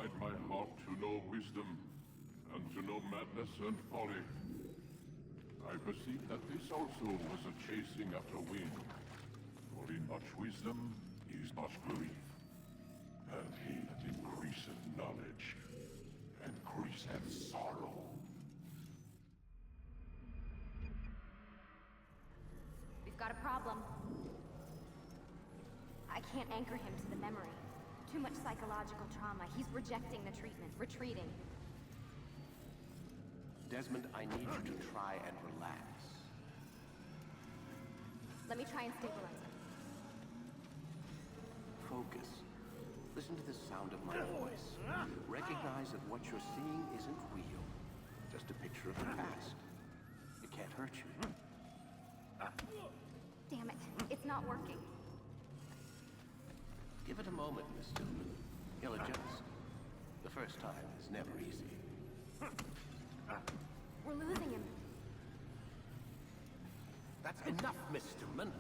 incline my heart to know wisdom, and to know madness and folly. I perceive that this also was a chasing after wind, for in much wisdom is much grief, and he that increaseth knowledge increaseth sorrow. We've got a problem. I can't anchor him to the memory. Too much psychological trauma. He's rejecting the treatment, retreating. Desmond, I need you to try and relax. Let me try and stabilize him. Focus. Listen to the sound of my voice. Recognize that what you're seeing isn't real. Just a picture of the past. It can't hurt you. Damn it. It's not working. Give it a moment, Miss Tillman. He'll adjust. The first time is never easy. We're losing him. That's enough, Miss Tillman.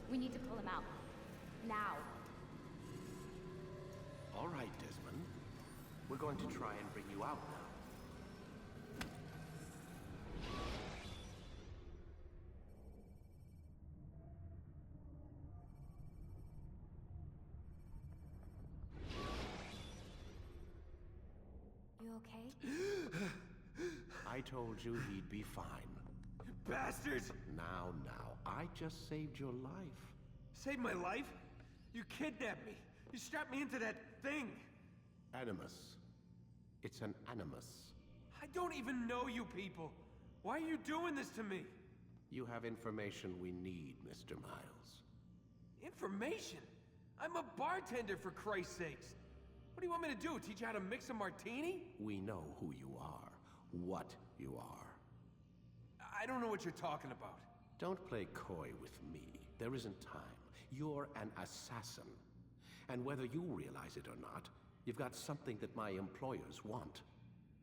We need to pull him out. Now. All right, Desmond. We're going to try and bring you out now. You okay? I told you he'd be fine. Bastards! Now, I just saved your life. Saved my life? You kidnapped me. You strapped me into that thing. Animus. It's an animus. I don't even know you people. Why are you doing this to me? You have information we need, Mr. Miles. Information? I'm a bartender, for Christ's sakes. What do you want me to do? Teach you how to mix a martini? We know who you are, what you are. I don't know what you're talking about. Don't play coy with me. There isn't time. You're an assassin. And whether you realize it or not, you've got something that my employers want.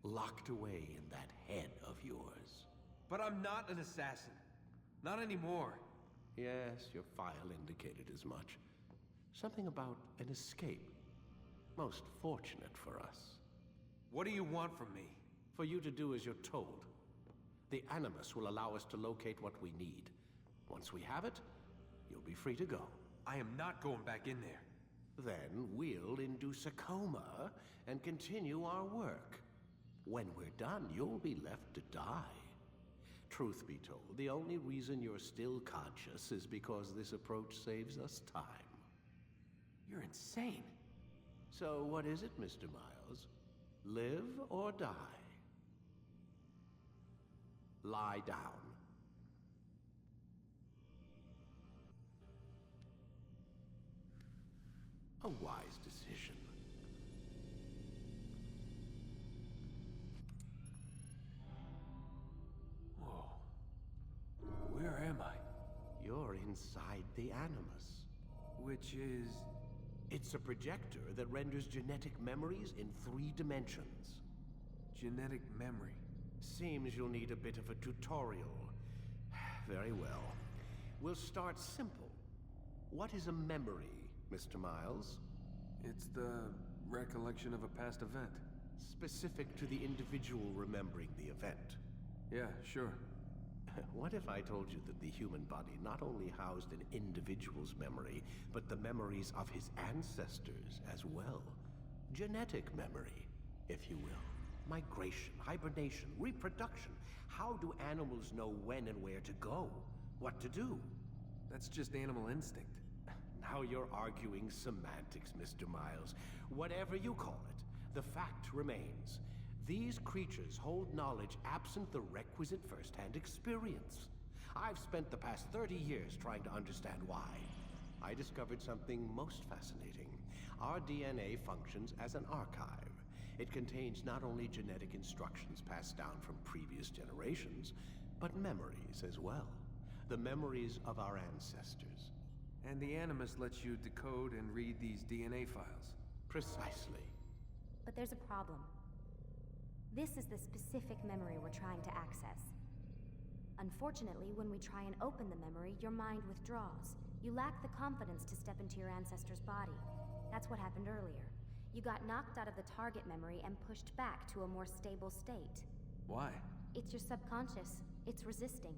Locked away in that head of yours. But I'm not an assassin. Not anymore. Yes, your file indicated as much. Something about an escape. Most fortunate for us. What do you want from me? For you to do as you're told. The Animus will allow us to locate what we need. Once we have it, you'll be free to go. I am not going back in there. Then we'll induce a coma and continue our work. When we're done, you'll be left to die. Truth be told, the only reason you're still conscious is because this approach saves us time. You're insane. So what is it, Mr. Miles? Live or die? Lie down. A wise decision. Whoa. Where am I? You're inside the Animus. Which is... It's a projector that renders genetic memories in 3 dimensions. Genetic memory. Seems you'll need a bit of a tutorial. Very well. We'll start simple. What is a memory, Mr. Miles? It's the recollection of a past event. Specific to the individual remembering the event. Yeah, sure. What if I told you that the human body not only housed an individual's memory, but the memories of his ancestors as well? Genetic memory, if you will. Migration, hibernation, reproduction. How do animals know when and where to go? What to do? That's just animal instinct. Now you're arguing semantics, Mr. Miles. Whatever you call it, the fact remains. These creatures hold knowledge absent the requisite first-hand experience. I've spent the past 30 years trying to understand why. I discovered something most fascinating. Our DNA functions as an archive. It contains not only genetic instructions passed down from previous generations, but memories as well. The memories of our ancestors. And the Animus lets you decode and read these DNA files. Precisely. But there's a problem. This is the specific memory we're trying to access. Unfortunately, when we try and open the memory, your mind withdraws. You lack the confidence to step into your ancestor's body. That's what happened earlier. You got knocked out of the target memory and pushed back to a more stable state. Why? It's your subconscious. It's resisting.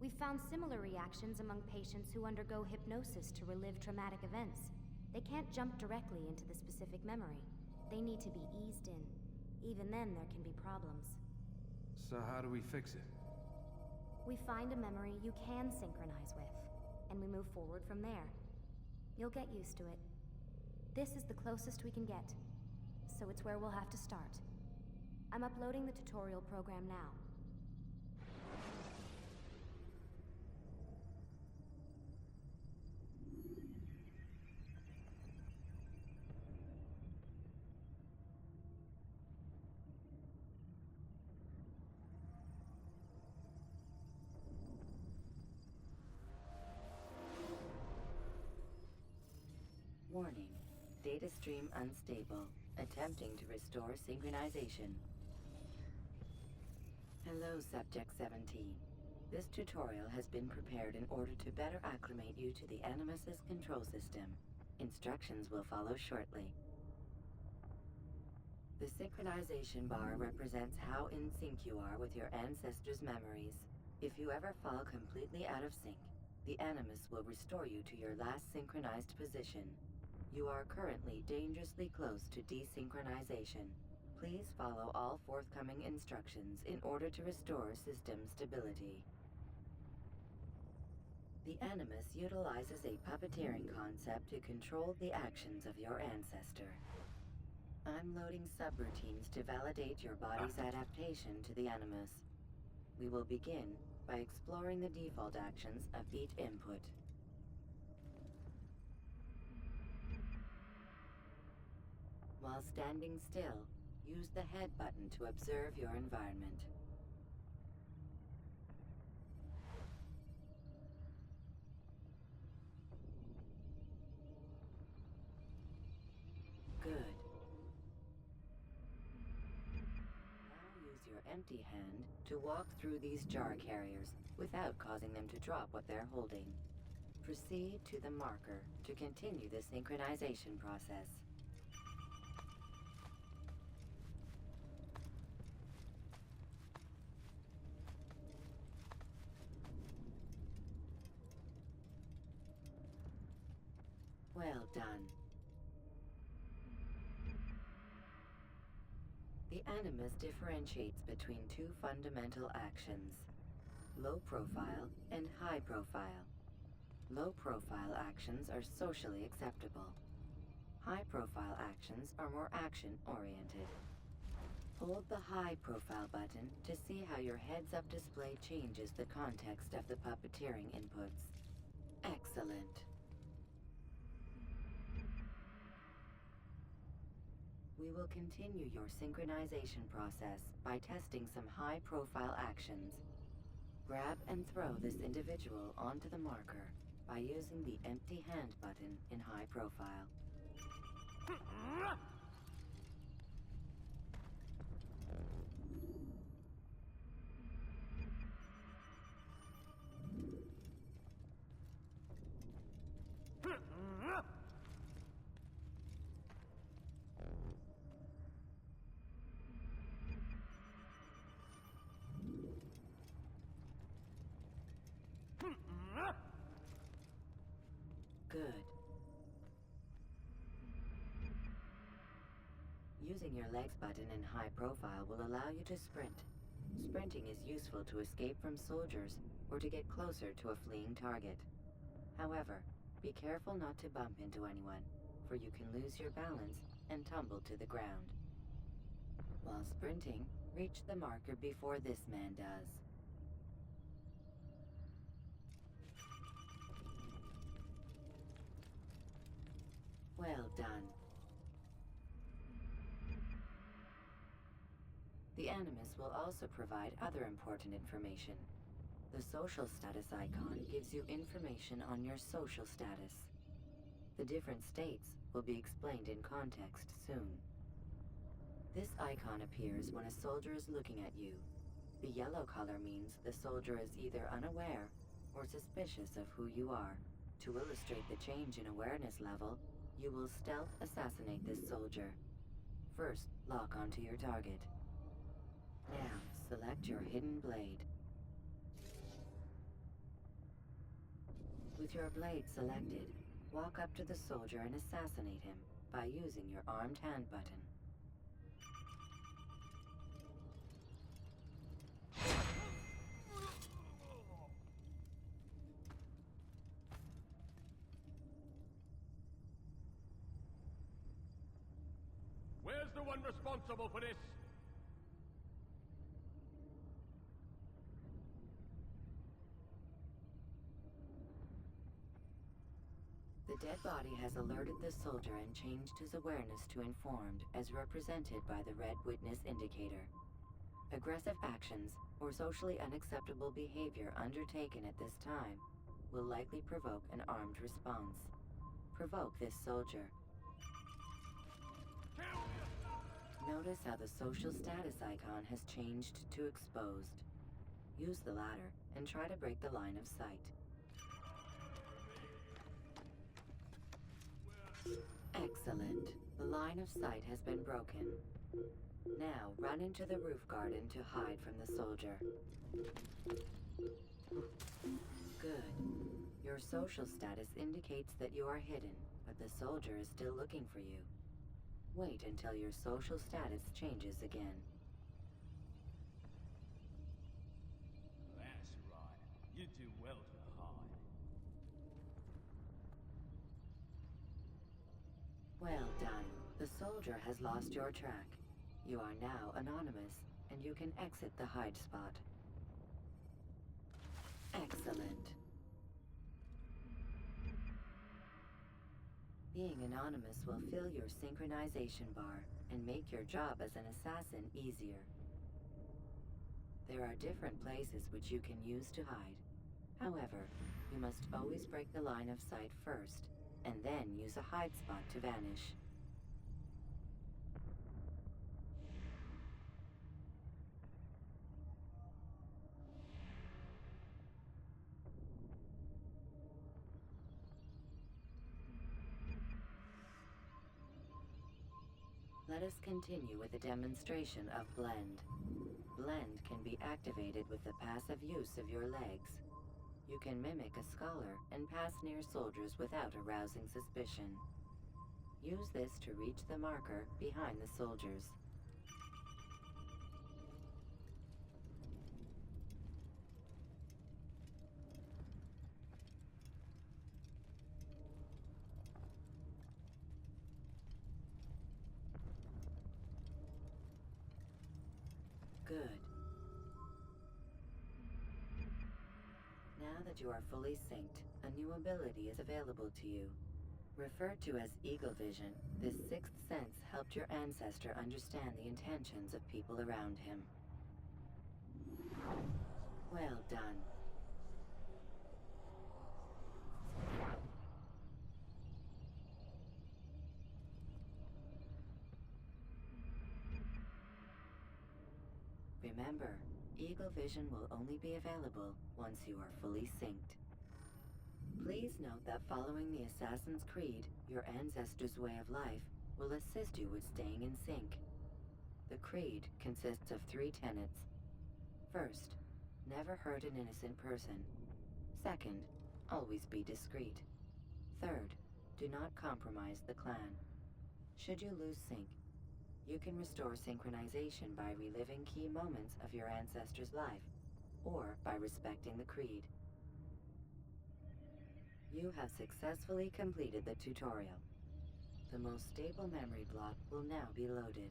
We've found similar reactions among patients who undergo hypnosis to relive traumatic events. They can't jump directly into the specific memory. They need to be eased in. Even then, there can be problems. So how do we fix it? We find a memory you can synchronize with, and we move forward from there. You'll get used to it. This is the closest we can get, so it's where we'll have to start. I'm uploading the tutorial program now. Warning. Data stream unstable. Attempting to restore synchronization. Hello, Subject 17. This tutorial has been prepared in order to better acclimate you to the Animus's control system. Instructions will follow shortly. The synchronization bar represents how in sync you are with your ancestors' memories. If you ever fall completely out of sync, the Animus will restore you to your last synchronized position. You are currently dangerously close to desynchronization. Please follow all forthcoming instructions in order to restore system stability. The Animus utilizes a puppeteering concept to control the actions of your ancestor. I'm loading subroutines to validate your body's adaptation to the Animus. We will begin by exploring the default actions of each input. While standing still, use the head button to observe your environment. Good. Now use your empty hand to walk through these jar carriers without causing them to drop what they're holding. Proceed to the marker to continue the synchronization process. Well done. The Animus differentiates between two fundamental actions: low profile and high profile. Low profile actions are socially acceptable. High profile actions are more action-oriented. Hold the high profile button to see how your heads-up display changes the context of the puppeteering inputs. Excellent. We will continue your synchronization process by testing some high-profile actions. Grab and throw this individual onto the marker by using the empty hand button in high profile. Good. Using your legs button in high profile will allow you to sprint. Sprinting is useful to escape from soldiers or to get closer to a fleeing target. However, be careful not to bump into anyone, for you can lose your balance and tumble to the ground. While sprinting, reach the marker before this man does. Well done. The Animus will also provide other important information. The social status icon gives you information on your social status. The different states will be explained in context soon. This icon appears when a soldier is looking at you. The yellow color means the soldier is either unaware or suspicious of who you are. To illustrate the change in awareness level, you will stealth assassinate this soldier. first lock onto your target. Now, select your hidden blade. With your blade selected, walk up to the soldier and assassinate him by using your armed hand button. Where's the one responsible for this? The dead body has alerted the soldier and changed his awareness to informed, as represented by the red witness indicator. Aggressive actions or socially unacceptable behavior undertaken at this time will likely provoke an armed response. Provoke this soldier. Notice how the social status icon has changed to exposed. Use the latter and try to break the line of sight. Excellent. The line of sight has been broken. Now run into the roof garden to hide from the soldier. Good. Your social status indicates that you are hidden, but the soldier is still looking for you. Wait until your social status changes again. That's right. You do well to hide. Well done. The soldier has lost your track. You are now anonymous, and you can exit the hide spot. Excellent. Being anonymous will fill your synchronization bar and make your job as an assassin easier. There are different places which you can use to hide. However, you must always break the line of sight first, and then use a hide spot to vanish. Let us continue with a demonstration of Blend. Blend can be activated with the passive use of your legs. You can mimic a scholar and pass near soldiers without arousing suspicion. Use this to reach the marker behind the soldiers. Good. Now that you are fully synced, a new ability is available to you. Referred to as Eagle Vision, this sixth sense helped your ancestor understand the intentions of people around him. Well done. Remember, Eagle Vision will only be available once you are fully synced. Please note that following the Assassin's Creed, your ancestors' way of life will assist you with staying in sync. The Creed consists of 3 tenets. First, never hurt an innocent person. Second, always be discreet. Third, do not compromise the clan. Should you lose sync, you can restore synchronization by reliving key moments of your ancestor's life, or by respecting the Creed. You have successfully completed the tutorial. The most stable memory block will now be loaded.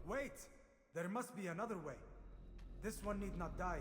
Wait! There must be another way. This one need not die.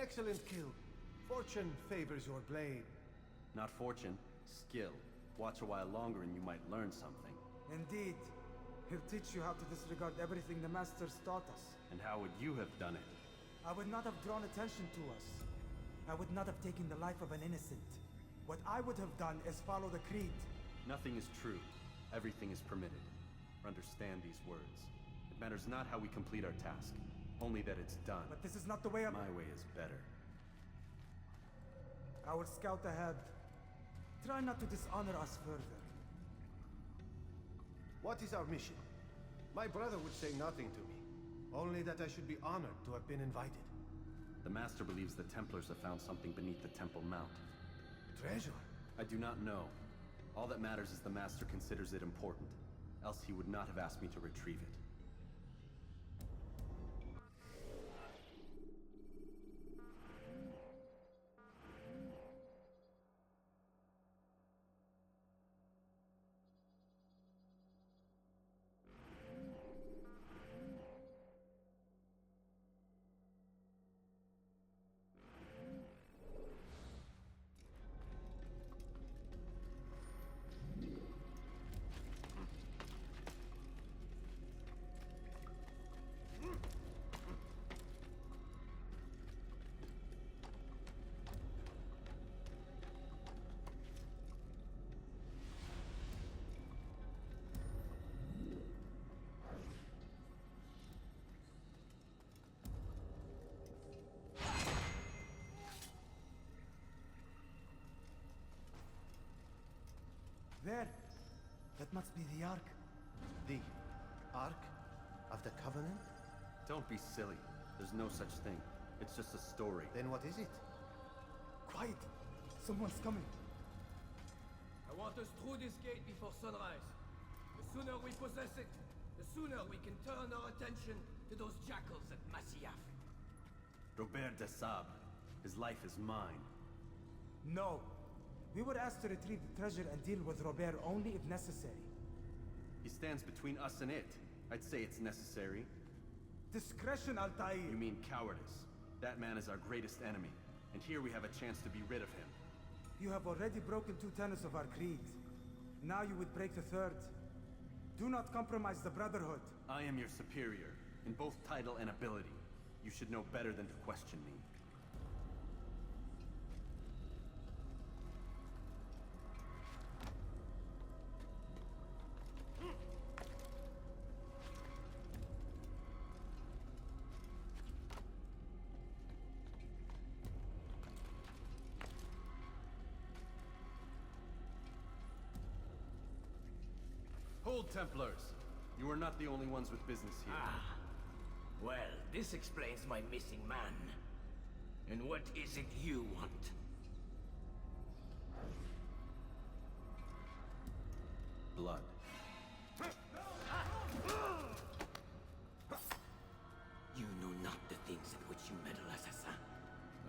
excellent kill. Fortune favors your blade. Not fortune, skill. Watch a while longer and you might learn something. Indeed. He'll teach you how to disregard everything the Masters taught us. And how would you have done it? I would not have drawn attention to us. I would not have taken the life of an innocent. What I would have done is follow the creed. Nothing is true. Everything is permitted. Understand these words. It matters not how we complete our task, only that it's done. But this is not the way My way is better. I will scout ahead. Try not to dishonor us further. What is our mission? My brother would say nothing to me. Only that I should be honored to have been invited. The Master believes the Templars have found something beneath the Temple Mount. Treasure? I do not know. All that matters is the Master considers it important. Else he would not have asked me to retrieve it. There. That must be the Ark. The Ark of the Covenant? Don't be silly. There's no such thing. It's just a story. Then what is it? Quiet. Someone's coming. I want us through this gate before sunrise. The sooner we possess it, the sooner we can turn our attention to those jackals at Masyaf. Robert de Sable. His life is mine. No. We were asked to retrieve the treasure and deal with Robert only if necessary. He stands between us and it. I'd say it's necessary. Discretion, Altair. You mean cowardice. That man is our greatest enemy, and here we have a chance to be rid of him. You have already broken 2 tenets of our creed. Now you would break the 3rd. Do not compromise the Brotherhood. I am your superior, in both title and ability. You should know better than to question me. Hold, Templars! You are not the only ones with business here. Ah. Well, this explains my missing man. And what is it you want? Blood. You know not the things at which you meddle, assassin.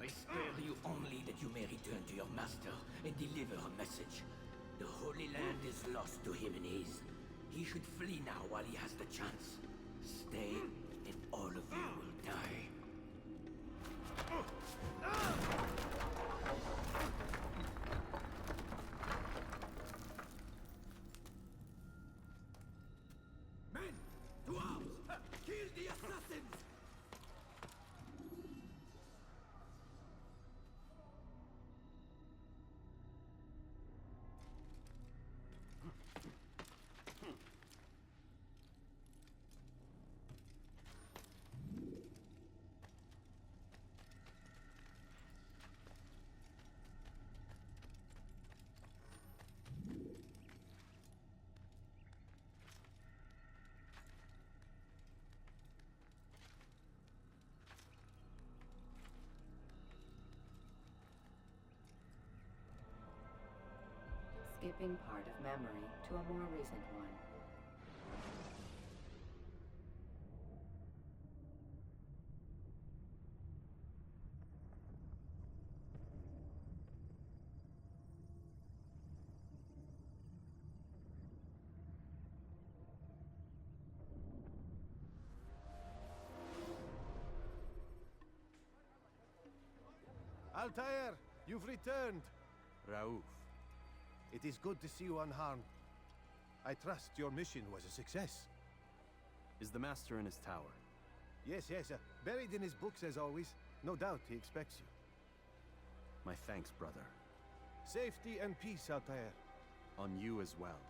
I spare you only that you may return to your master and deliver a message. The Holy Land is lost to him and his. He should flee now while he has the chance. Stay, and all of you will die. Men! To arms! Kill the assassins! Skipping part of memory to a more recent one. Altair, you've returned. Raouf. It is good to see you unharmed. I trust your mission was a success. Is the Master in his tower? Yes, yes, buried in his books as always. No doubt he expects you. My thanks, brother. Safety and peace, Altair. On you as well.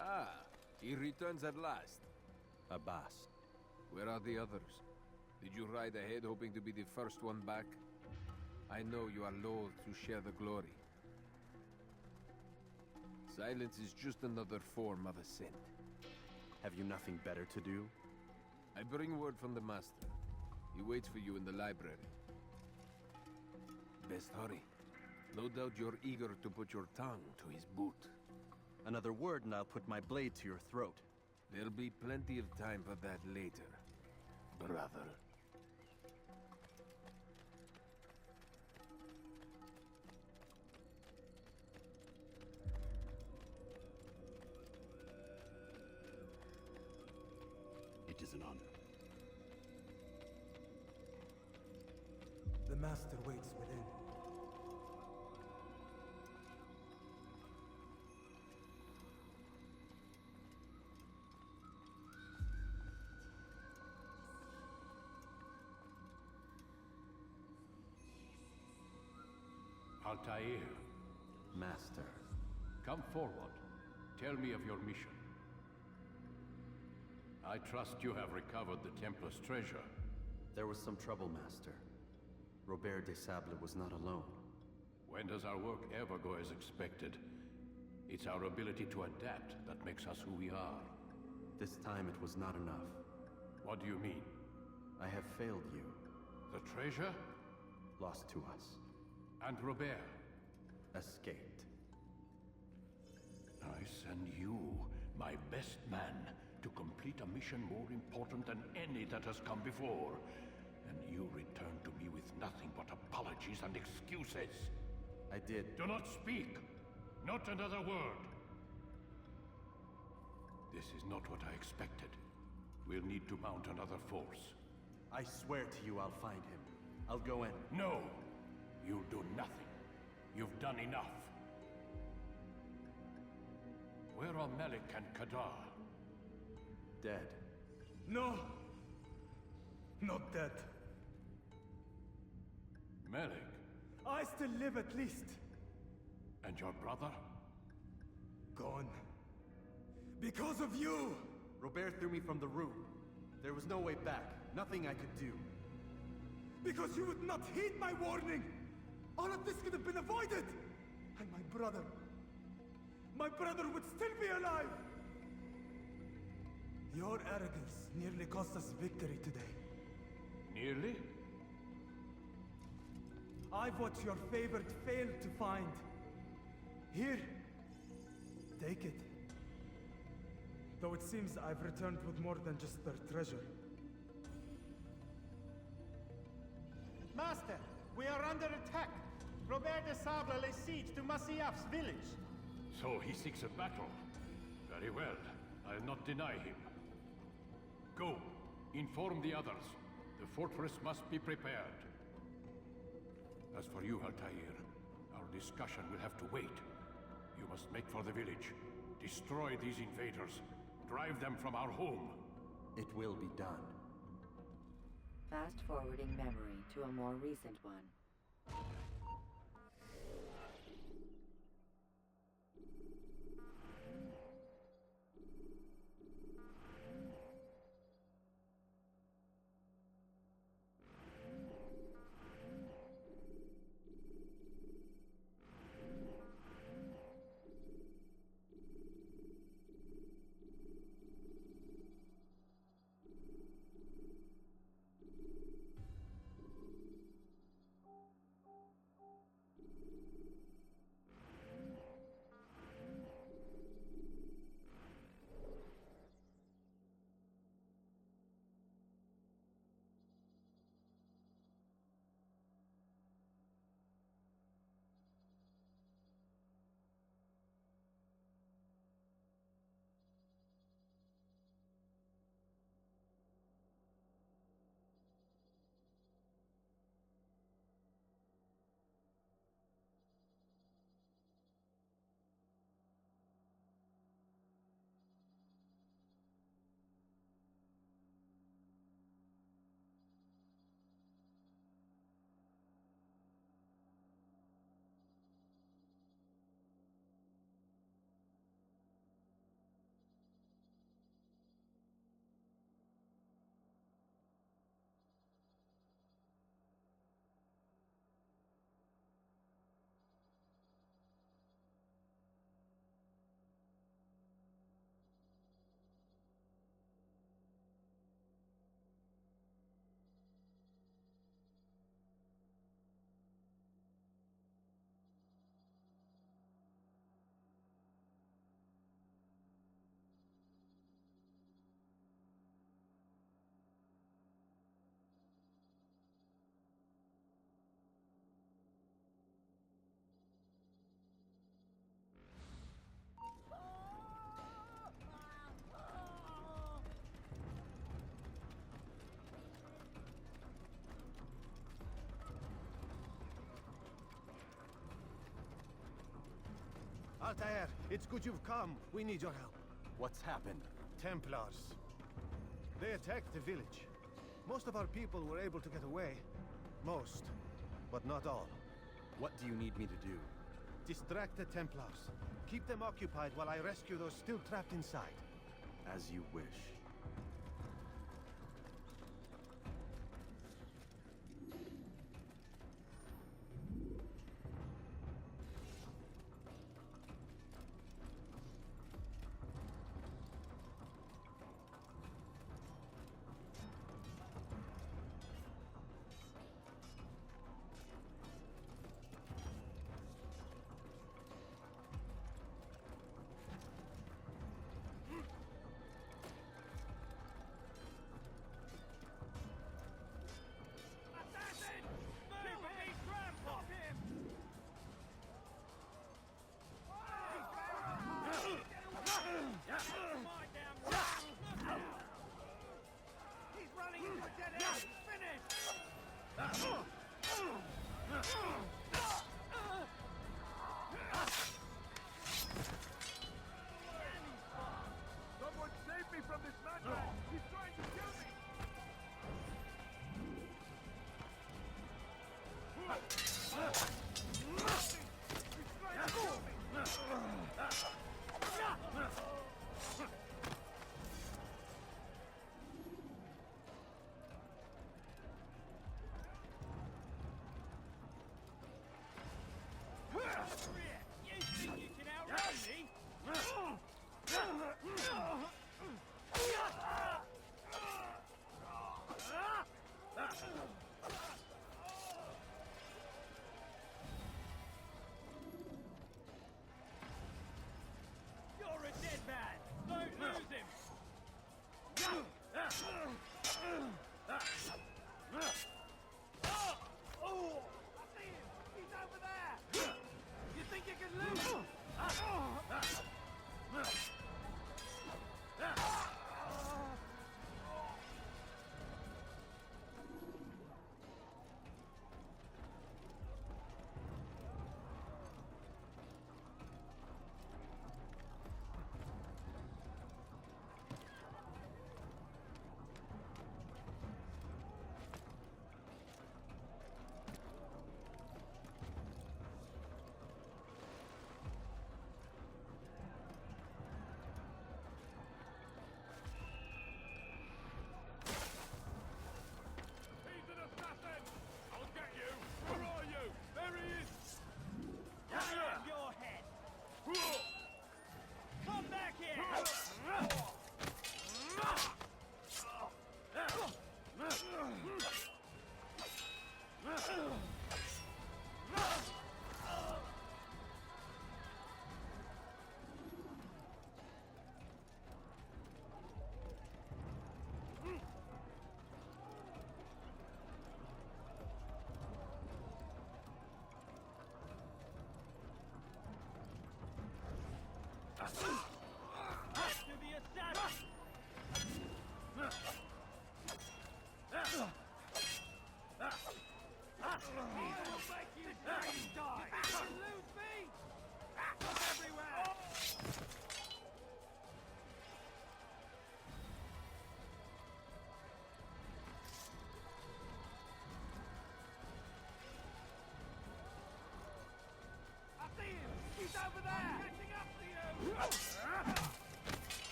Ah, he returns at last. Abbas. Where are the others? Did you ride ahead hoping to be the first one back? I know you are loath to share the glory. Silence is just another form of assent. Have you nothing better to do? I bring word from the Master. He waits for you in the library. Best hurry. No doubt you're eager to put your tongue to his boot. Another word and I'll put my blade to your throat. There'll be plenty of time for that later, brother. It is an honor. The Master waits within. Altair, Master. come forward. Tell me of your mission. I trust you have recovered the Templar's treasure. There was some trouble, Master. Robert de Sable was not alone. When does our work ever go as expected? It's our ability to adapt that makes us who we are. This time it was not enough. What do you mean? I have failed you. The treasure? Lost to us. And Robert? Escaped. I send you, my best man, to complete a mission more important than any that has come before. And you return to me with nothing but apologies and excuses. I did. Do not speak! Not another word! This is not what I expected. We'll need to mount another force. I swear to you I'll find him. I'll go in. No! You'll do nothing. You've done enough. Where are Malik and Kadar? Dead. No! Not dead. Malik? I still live at least. And your brother? Gone. Because of you! Robert threw me from the room. There was no way back. Nothing I could do. Because you would not heed my warning! All of this could have been avoided! And my brother would still be alive! Your arrogance nearly cost us victory today. Nearly? I've what your favored failed to find. Here, take it. Though it seems I've returned with more than just their treasure. Master, we are under attack. Robert de Sable lays siege to Masyaf's village. So he seeks a battle. Very well. I'll not deny him. Go. Inform the others. The fortress must be prepared. As for you, Altair, our discussion will have to wait. You must make for the village. Destroy these invaders. Drive them from our home. It will be done. Fast-forwarding memory to a more recent one. Altair, it's good you've come. We need your help. What's happened? Templars. They attacked the village. Most of our people were able to get away. Most, but not all. What do you need me to do? Distract the Templars. Keep them occupied while I rescue those still trapped inside. As you wish.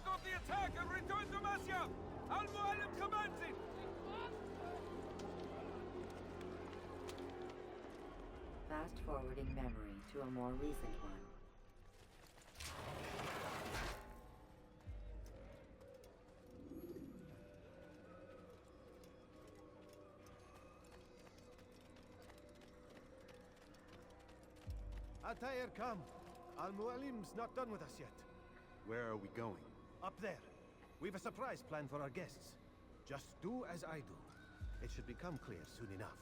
off the attack and return to Masya! Al-Mualim commands it! Fast-forwarding memory to a more recent one. Altair, come. Al-Mualim's not done with us yet. Where are we going? Up there. We've a surprise plan for our guests. Just do as I do. It should become clear soon enough.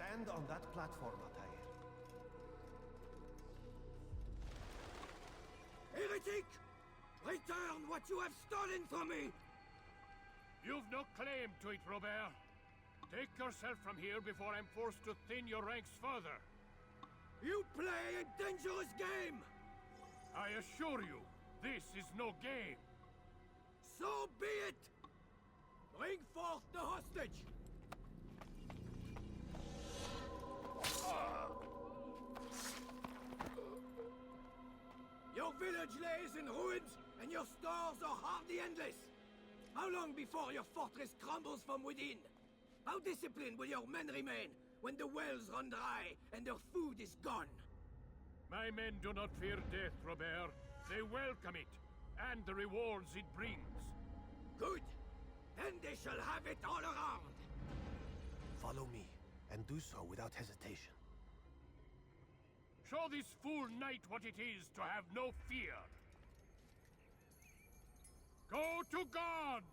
Stand on that platform, Altair. Heretic! Return what you have stolen from me! You've no claim to it, Robert. Take yourself from here before I'm forced to thin your ranks further. You play a dangerous game! I assure you, this is no game. So be it! Bring forth the hostage! Your village lays in ruins, and your stores are hardly endless. How long before your fortress crumbles from within? How disciplined will your men remain when the wells run dry and their food is gone? My men do not fear death, Robert. They welcome it, and the rewards it brings. Good. Then they shall have it all around. Follow me, and do so without hesitation. Show this fool knight what it is to have no fear. Go to God!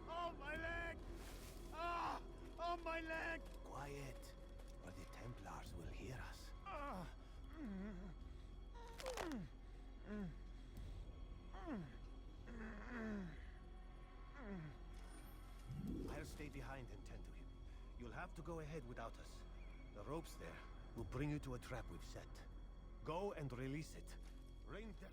Oh, my leg! Ah! Oh, my leg! Quiet, or the Templars will hear us. I'll stay behind and tend to him. You'll have to go ahead without us. The ropes there will bring you to a trap we've set. Go and release it. Rain down.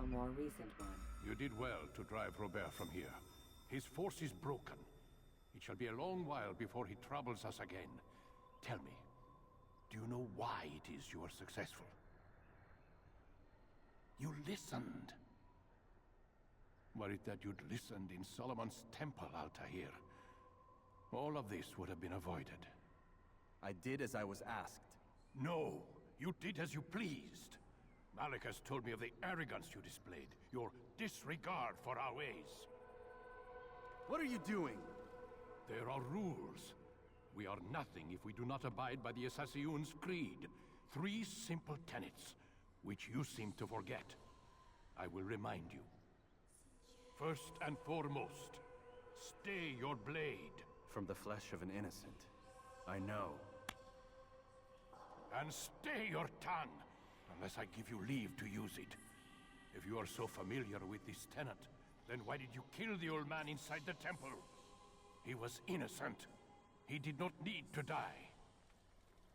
More recent one. You did well to drive Robert from here. His force is broken. It shall be a long while before he troubles us again. Tell me, do you know why it is you are successful? You listened. Were it that you'd listened in Solomon's temple, Altair, all of this would have been avoided. I did as I was asked. No, you did as you pleased. Malik has told me of the arrogance you displayed, your disregard for our ways. What are you doing? There are rules. We are nothing if we do not abide by the Assassin's creed. 3 simple tenets, which you seem to forget. I will remind you. First and foremost, stay your blade. From the flesh of an innocent. I know. And stay your tongue, unless I give you leave to use it. If you are so familiar with this tenet, then why did you kill the old man inside the temple? He was innocent. He did not need to die.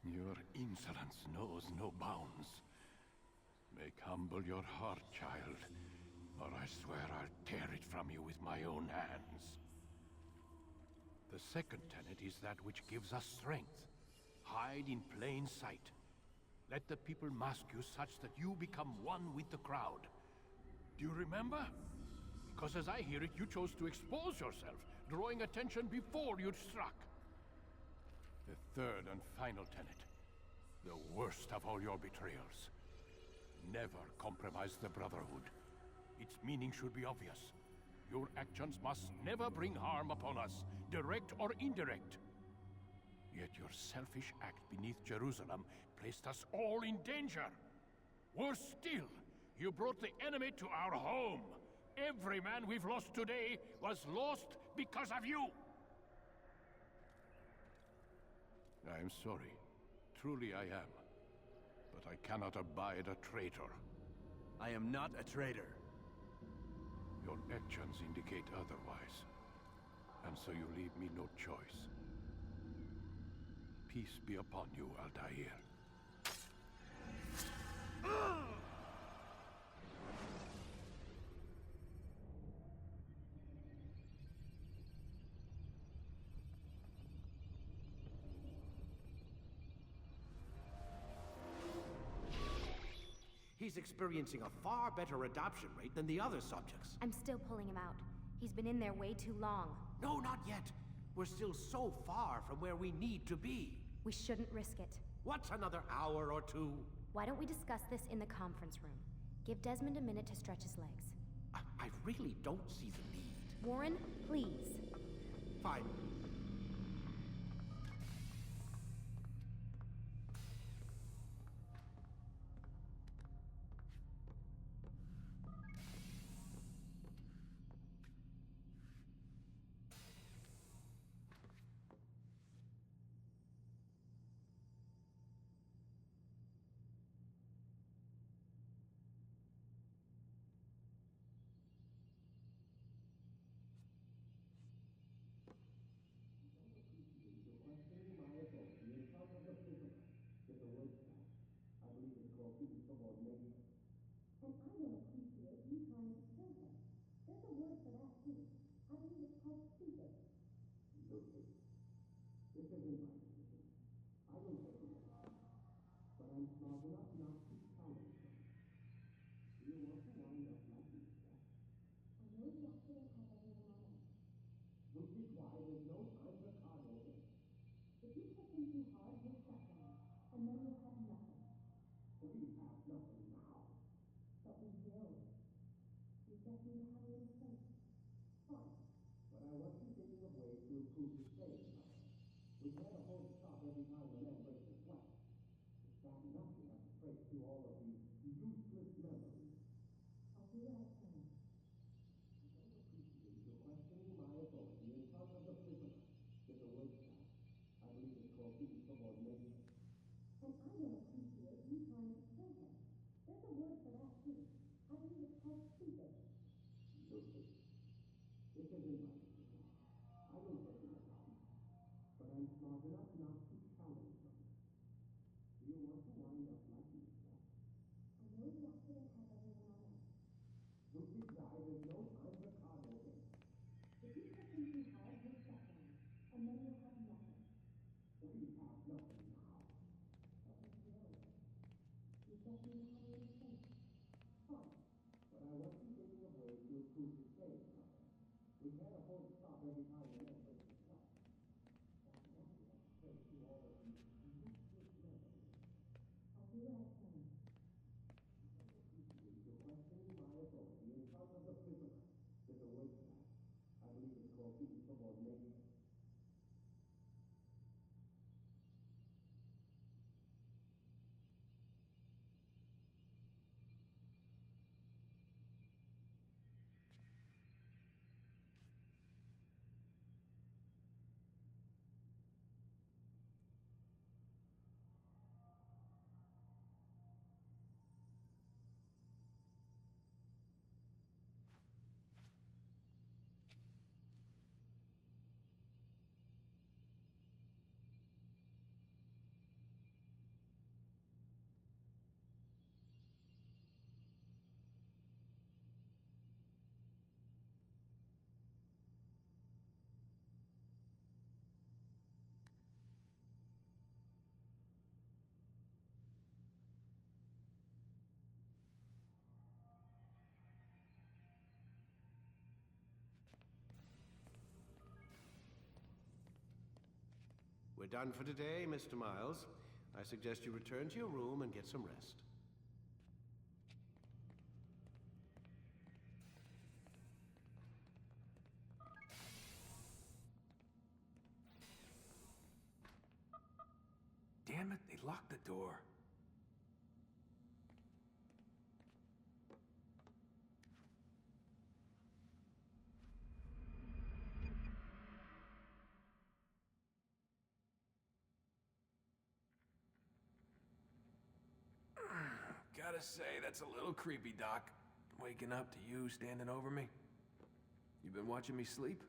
Your insolence knows no bounds. Make humble your heart, child, or I swear I'll tear it from you with my own hands. The second tenet is that which gives us strength. Hide in plain sight. Let the people mask you such that you become one with the crowd. Do you remember? Because as I hear it, you chose to expose yourself, drawing attention before you'd struck. The third and final tenet. The worst of all your betrayals. Never compromise the Brotherhood. Its meaning should be obvious. Your actions must never bring harm upon us, direct or indirect. Yet your selfish act beneath Jerusalem placed us all in danger. Worse still, you brought the enemy to our home. Every man we've lost today was lost because of you. I'm sorry. Truly I am. But I cannot abide a traitor. I am not a traitor. Your actions indicate otherwise. And so you leave me no choice. Peace be upon you, Altair. He's experiencing a far better adoption rate than the other subjects. I'm still pulling him out. He's been in there way too long. No, not yet. We're still so far from where we need to be. We shouldn't risk it. What's another hour or two? Why don't we discuss this in the conference room? Give Desmond a minute to stretch his legs. I really don't see the need. Warren, please. Fine. And I don't appreciate you trying to kill him. There's a word for that, too. I believe it's called stupid. Lucy, this isn't my decision. I don't take it. But I'm smart enough not to challenge them. Do you want to wind up like this, Jack? I know the accident has everyone on edge. Which is why there's no time for cargo in. If you push him too hard, he'll shut down. And then you'll have nothing. We have nothing now. But we will. We just need to have a little sense. Fine. But I want you thinking of ways to improve the staying power. We can't afford to stop every time a man breaks a sweat. It's bad enough we have to trace through all of these useless memories. I'll do what I can. I don't appreciate you questioning my authority in front of the prisoner. There's a word for that. I believe it's called insubordination. And I don't appreciate you trying to kill him. There's a word for that, too. I believe it's called stupid. Lucy, this isn't my decision. I don't take it upon. But I'm smart enough not to challenge them. Do you want to wind up like me, Jack? I know the accident has everyone on edge. Which is why there's no time for cargo in. If you push him too hard, he'll shut down. And then you'll have nothing. We have nothing now. But we will. We just need to have a little sense. Fine. But I want you thinking of ways to improve the staying power. We can't afford to stop every time a man breaks a sweat. That's enough we have to trace through all of these useless memories. I'll do what I can. I don't appreciate you questioning my authority in front of the prisoner. There's a word for that. I believe it's called insubordination. We're done for today, Mr. Miles. I suggest you return to your room and get some rest. Damn it, they locked the door. Gotta say, that's a little creepy, Doc. Waking up to you standing over me. You been watching me sleep?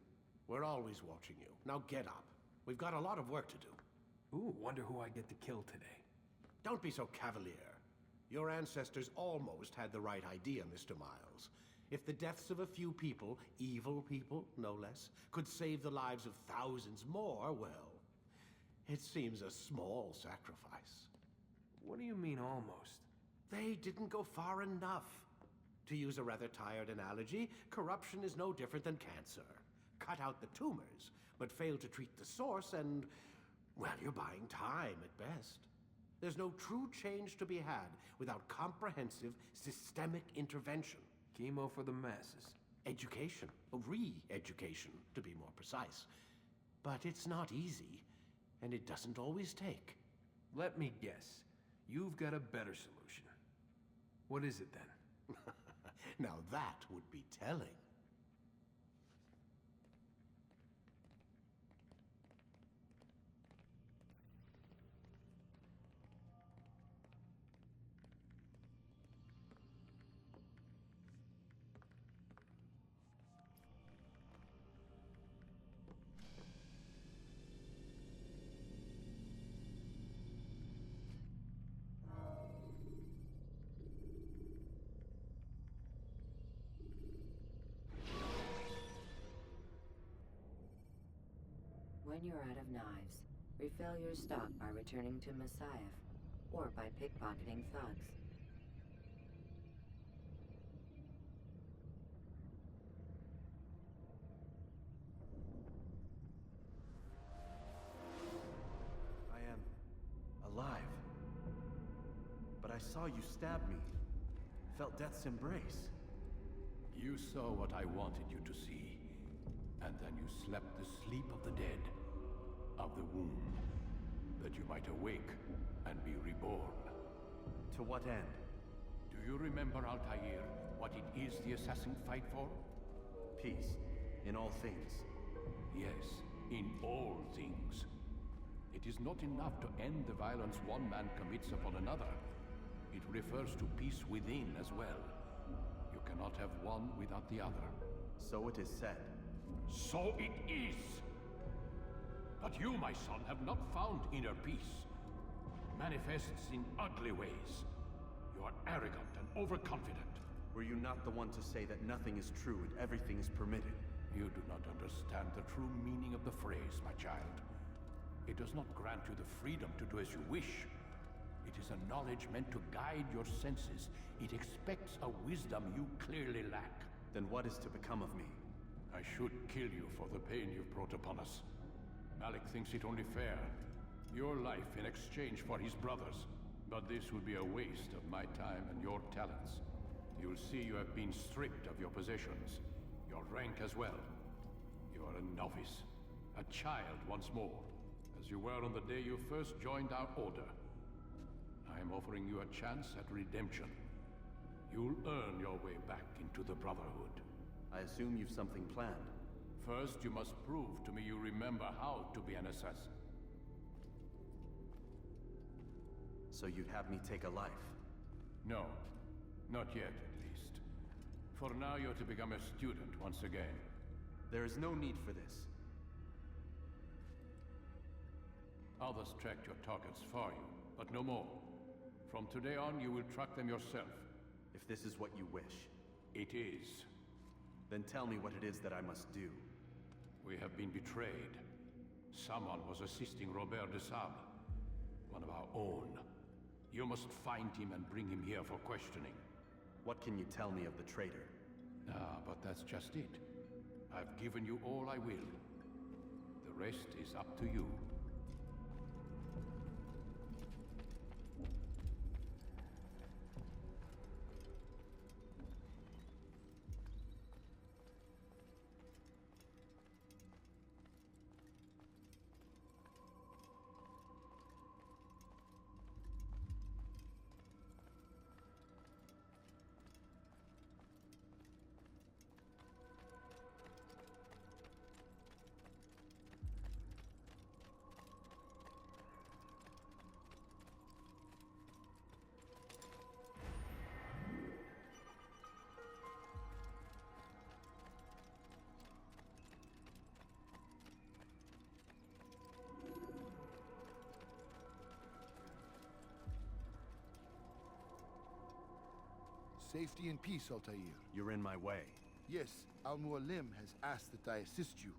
We're always watching you. Now get up. We've got a lot of work to do. Ooh, wonder who I get to kill today. Don't be so cavalier. Your ancestors almost had the right idea, Mr. Miles. If the deaths of a few people, evil people, no less, could save the lives of thousands more, well, it seems a small sacrifice. What do you mean, almost? They didn't go far enough. To use a rather tired analogy, corruption is no different than cancer. Cut out the tumors, but fail to treat the source and, well, you're buying time at best. There's no true change to be had without comprehensive, systemic intervention. Chemo for the masses. Education. Re-education, to be more precise. But it's not easy, and it doesn't always take. Let me guess. You've got a better solution. What is it then? Now that would be telling. When you're out of knives, refill your stock by returning to Messiah, or by pickpocketing thugs. I am alive. But I saw you stab me. Felt death's embrace. You saw what I wanted you to see. And then you slept the sleep of the dead, of the womb, that you might awake and be reborn. To what end? Do you remember, Altair, what it is the assassins fight for? Peace, in all things. Yes, in all things. It is not enough to end the violence one man commits upon another. It refers to peace within as well. You cannot have one without the other. So it is said. So it is! But you, my son, have not found inner peace. Manifests in ugly ways. You are arrogant and overconfident. Were you not the one to say that nothing is true and everything is permitted? You do not understand the true meaning of the phrase, my child. It does not grant you the freedom to do as you wish. It is a knowledge meant to guide your senses. It expects a wisdom you clearly lack. Then what is to become of me? I should kill you for the pain you've brought upon us. Malik thinks it only fair. Your life in exchange for his brother's. But this would be a waste of my time and your talents. You'll see you have been stripped of your possessions. Your rank as well. You are a novice. A child once more. As you were on the day you first joined our order. I am offering you a chance at redemption. You'll earn your way back into the Brotherhood. I assume you've something planned. First, you must prove to me you remember how to be an assassin. So you'd have me take a life? No. Not yet, at least. For now, you're to become a student once again. There is no need for this. Others tracked your targets for you, but no more. From today on, you will track them yourself. If this is what you wish. It is. Then tell me what it is that I must do. We have been betrayed. Someone was assisting Robert de Sable, one of our own. You must find him and bring him here for questioning. What can you tell me of the traitor? Ah, but that's just it. I've given you all I will. The rest is up to you. Safety and peace, Altair. You're in my way. Yes, Al-Mualim has asked that I assist you.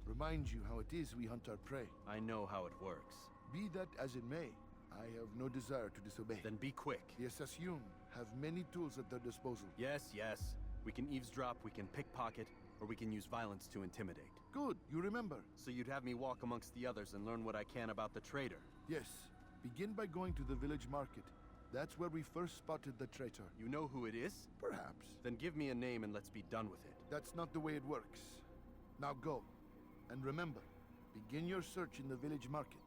Remind you how it is we hunt our prey. I know how it works. Be that as it may, I have no desire to disobey. Then be quick. The Assassin have many tools at their disposal. Yes, yes. We can eavesdrop, we can pickpocket, or we can use violence to intimidate. Good, you remember. So you'd have me walk amongst the others and learn what I can about the traitor? Yes. Begin by going to the village market. That's where we first spotted the traitor. You know who it is? Perhaps. Then give me a name and let's be done with it. That's not the way it works. Now go. And remember, begin your search in the village market.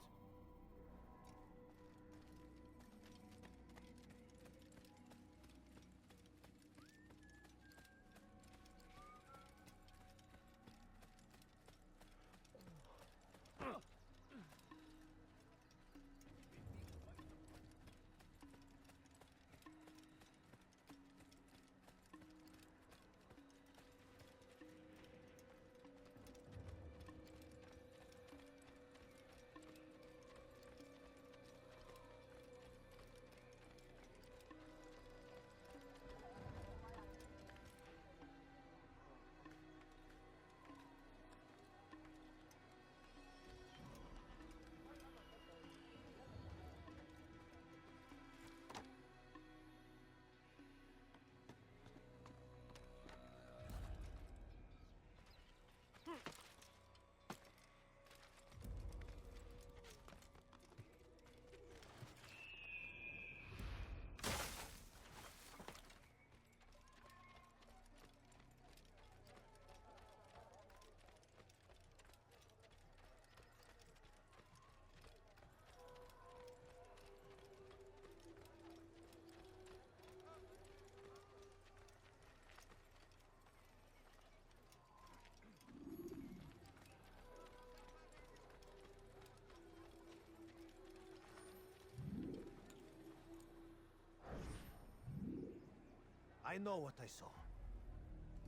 I know what I saw.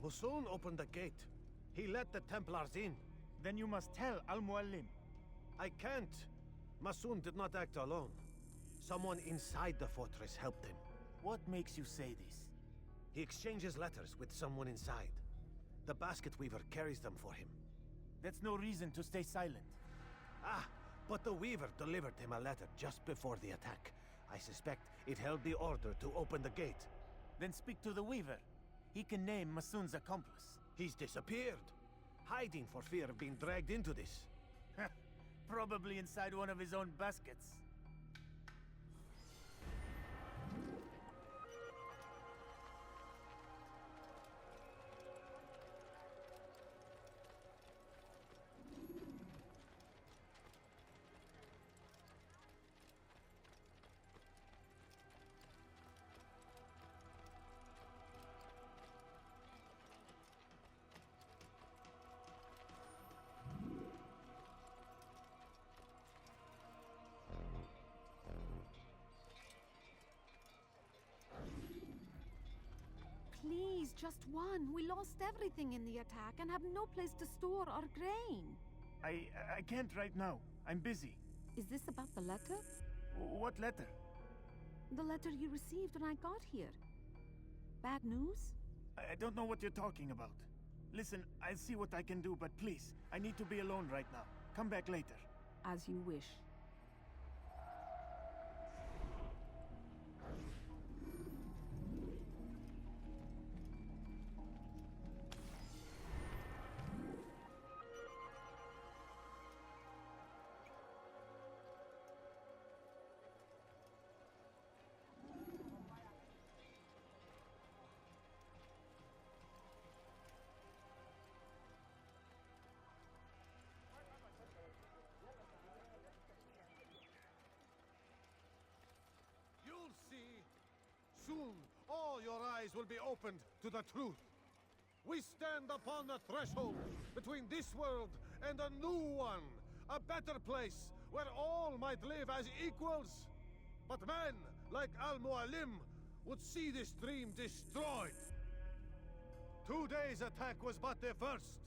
Musun opened the gate. He let the Templars in. Then you must tell Al-Mualim. I can't. Masun did not act alone. Someone inside the fortress helped him. What makes you say this? He exchanges letters with someone inside. The basket weaver carries them for him. That's no reason to stay silent. Ah, but the weaver delivered him a letter just before the attack. I suspect it held the order to open the gate. Then speak to the weaver. He can name Masun's accomplice. He's disappeared. Hiding for fear of being dragged into this. Probably inside one of his own baskets. Please, just one. We lost everything in the attack and have no place to store our grain. I can't right now. I'm busy. Is this about the letter? What letter? The letter you received when I got here. Bad news? I don't know what you're talking about. Listen, I'll see what I can do, but please, I need to be alone right now. Come back later. As you wish. Soon, all your eyes will be opened to the truth. We stand upon the threshold between this world and a new one, a better place where all might live as equals. But men like Al-Mualim would see this dream destroyed. Today's attack was but the first,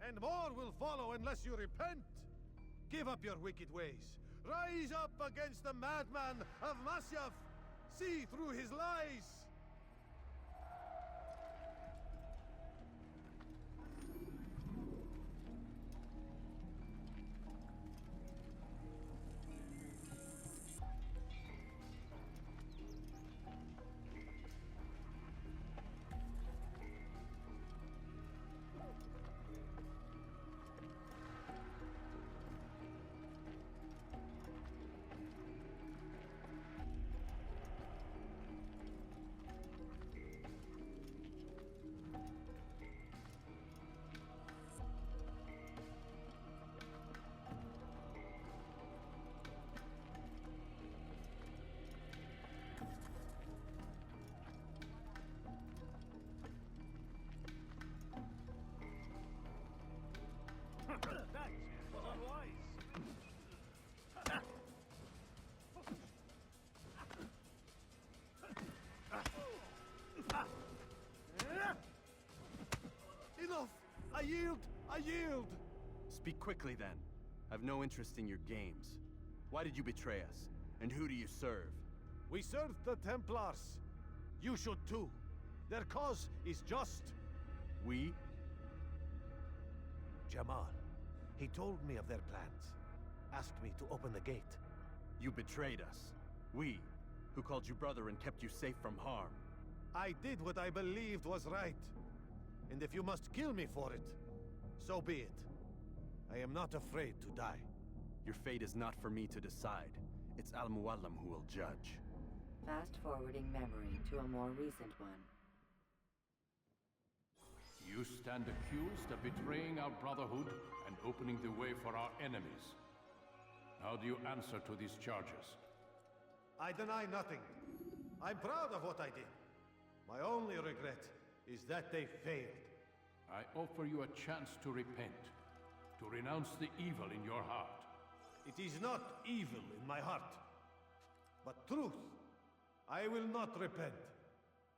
and more will follow unless you repent. Give up your wicked ways. Rise up against the madman of Masyaf. See through his lies! I yield! Speak quickly then. I've no interest in your games. Why did you betray us? And who do you serve? We serve the Templars. You should too. Their cause is just. We? Jamal. He told me of their plans. Asked me to open the gate. You betrayed us. We, who called you brother and kept you safe from harm. I did what I believed was right. And if you must kill me for it, so be it. I am not afraid to die. Your fate is not for me to decide. It's Al-Muallim who will judge. Fast-forwarding memory to a more recent one. You stand accused of betraying our Brotherhood and opening the way for our enemies. How do you answer to these charges? I deny nothing. I'm proud of what I did. My only regret is that they failed. I offer you a chance to repent, to renounce the evil in your heart. It is not evil in my heart, but truth. I will not repent.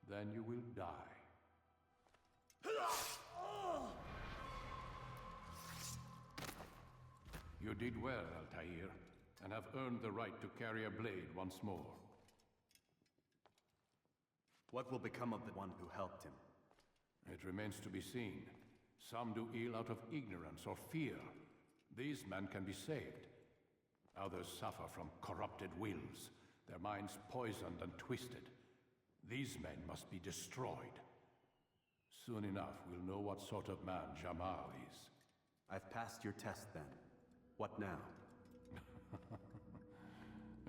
Then you will die. You did well, Altair, and have earned the right to carry a blade once more. What will become of the one who helped him? It remains to be seen. Some do ill out of ignorance or fear. These men can be saved. Others suffer from corrupted wills, their minds poisoned and twisted. These men must be destroyed. Soon enough, we'll know what sort of man Jamal is. I've passed your test then. What now?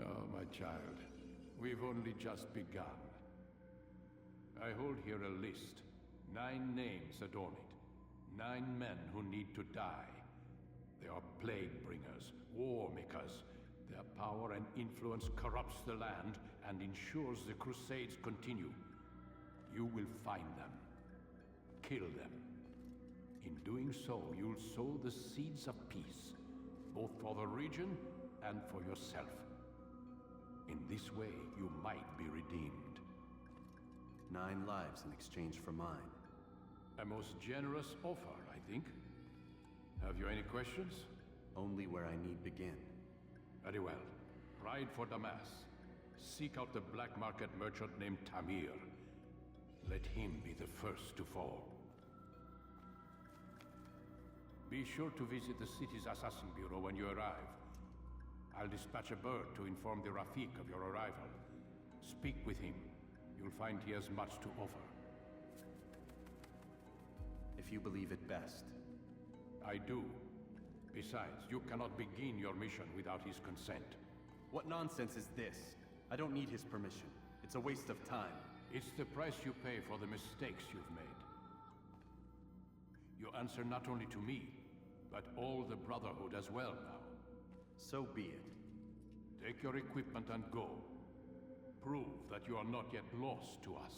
Oh, my child. We've only just begun. I hold here a list. 9 names adorn it. 9 men who need to die. They are plague bringers, war makers. Their power and influence corrupts the land and ensures the crusades continue. You will find them. Kill them. In doing so, you'll sow the seeds of peace, both for the region and for yourself. In this way, you might be redeemed. 9 lives in exchange for mine. A most generous offer, I think. Have you any questions? Only where I need begin. Very well. Ride for Damas. Seek out the black market merchant named Tamir. Let him be the first to fall. Be sure to visit the city's assassin bureau when you arrive. I'll dispatch a bird to inform the Rafik of your arrival. Speak with him. You'll find he has much to offer. If you believe it best. I do. Besides, you cannot begin your mission without his consent. What nonsense is this? I don't need his permission. It's a waste of time. It's the price you pay for the mistakes you've made. You answer not only to me, but all the Brotherhood as well now. So be it. Take your equipment and go. Prove that you are not yet lost to us.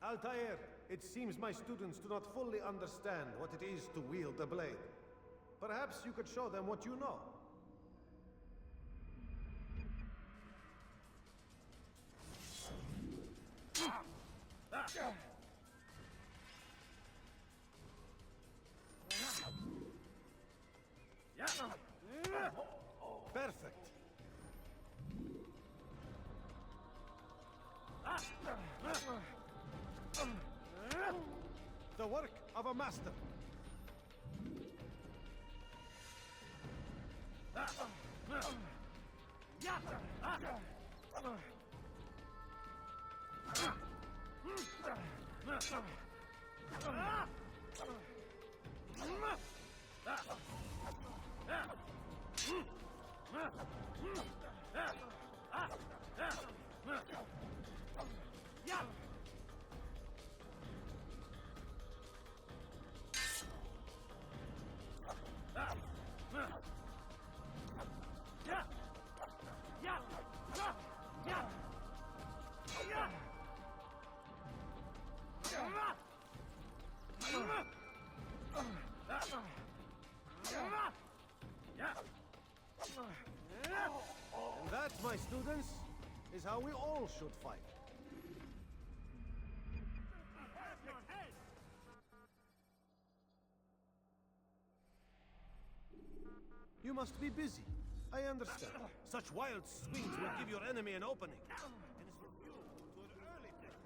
Altair, it seems my students do not fully understand what it is to wield a blade. Perhaps you could show them what you know. Perfect. The work of a master. And that, my students, is how we all should fight. You must be busy. I understand. Such wild swings will give your enemy an opening. And is with you to an early death.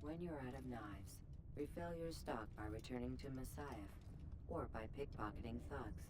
When you're out of knives, refill your stock by returning to Messiah, or by pickpocketing thugs.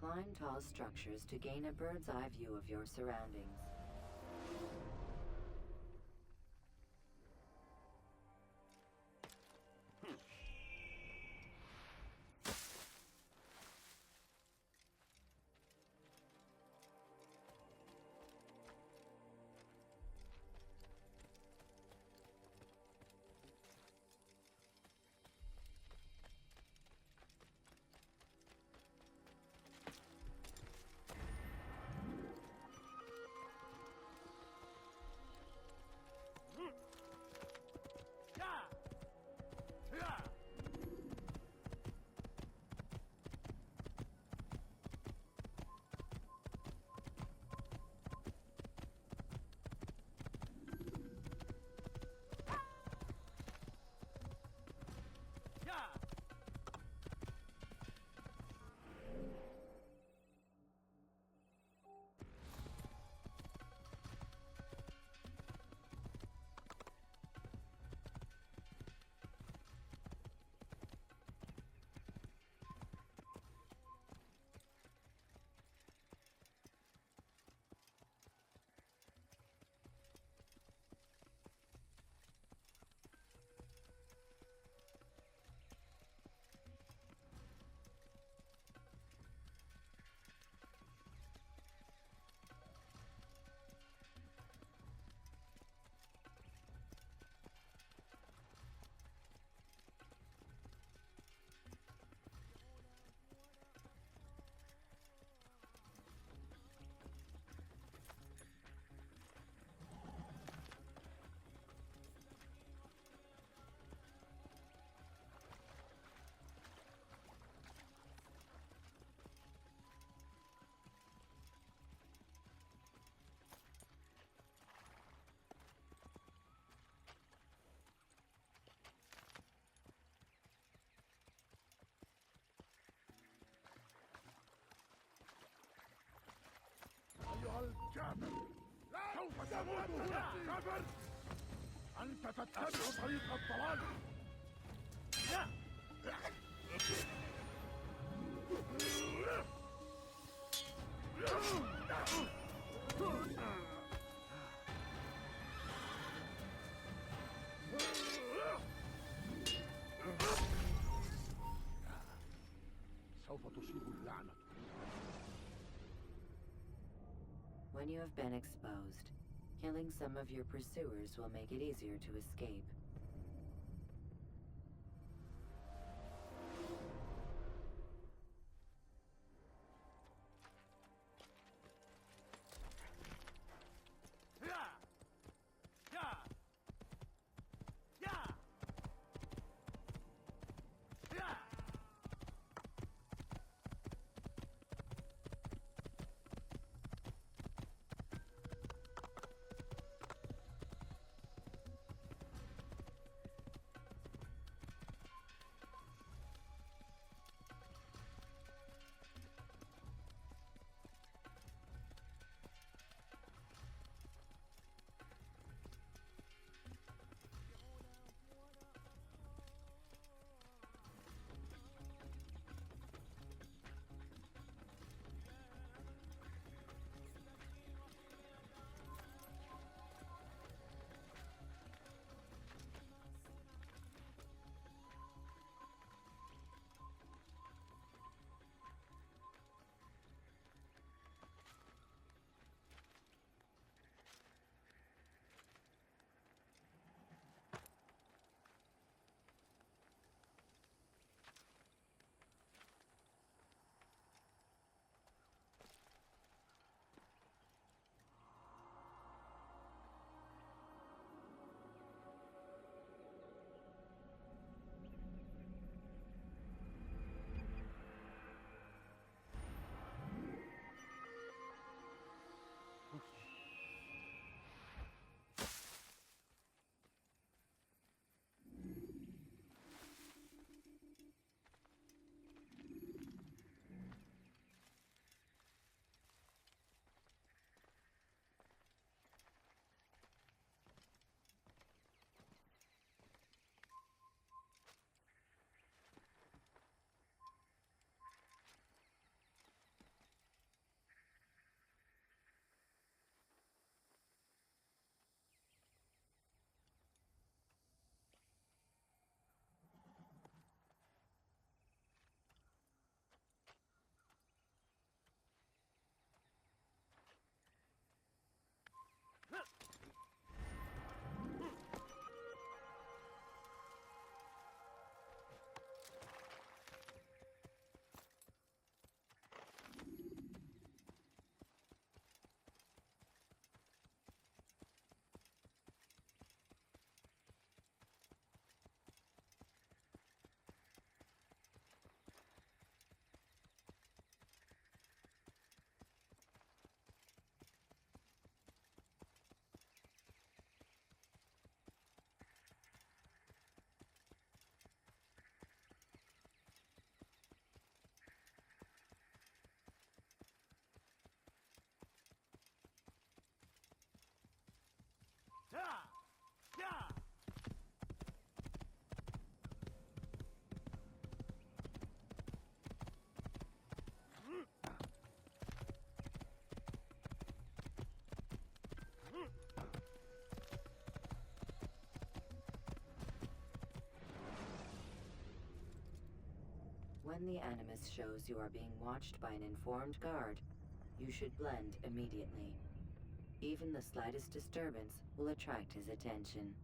Climb tall structures to gain a bird's eye view of your surroundings. أيها الكافر سوف تموت هنا كافر أنت تتبع طريق الضلال سوف تصيب اللعنة. When you have been exposed, killing some of your pursuers will make it easier to escape. When the Animus shows you are being watched by an informed guard, you should blend immediately. Even the slightest disturbance will attract his attention.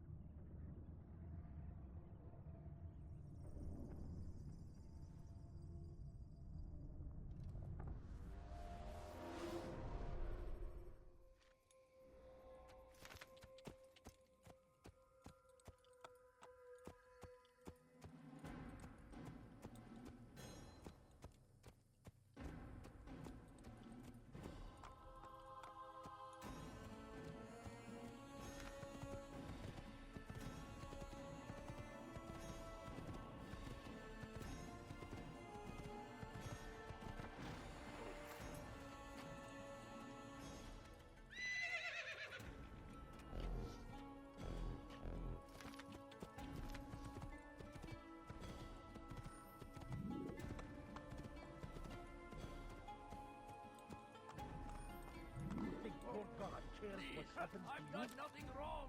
I've done nothing wrong!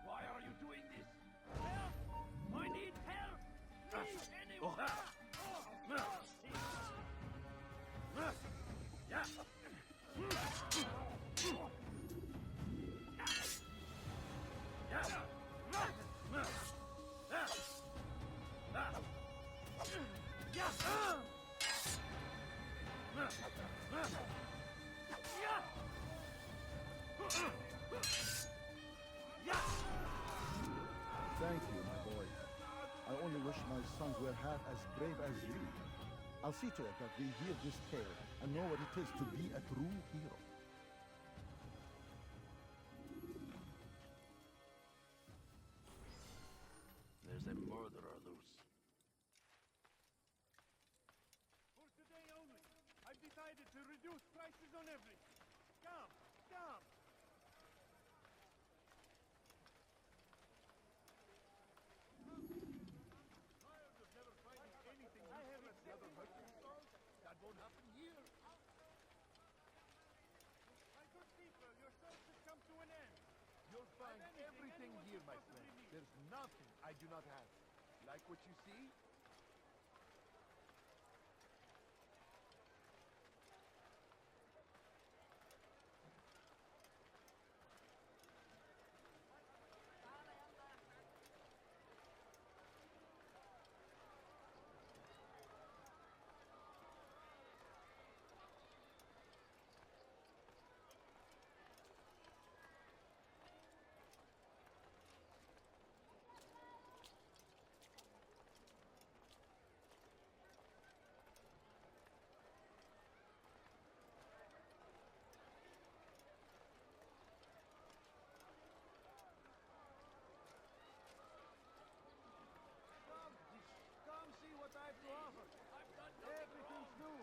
Why are you doing this? Help! I need help! Please, anyone! Thank you, my boy. I only wish my sons were half as brave as you. I'll see to it that they hear this tale and know what it is to be a true hero. There's a murderer loose. For today only, I've decided to reduce prices on everything. Come, come! Tired of never finding anything I have at the other merchant stores? That won't happen here. My good people, your search has come to an end. You'll find everything here, my friend. There's nothing I do not have. Like what you see? Come see what I have to offer. Everything's new.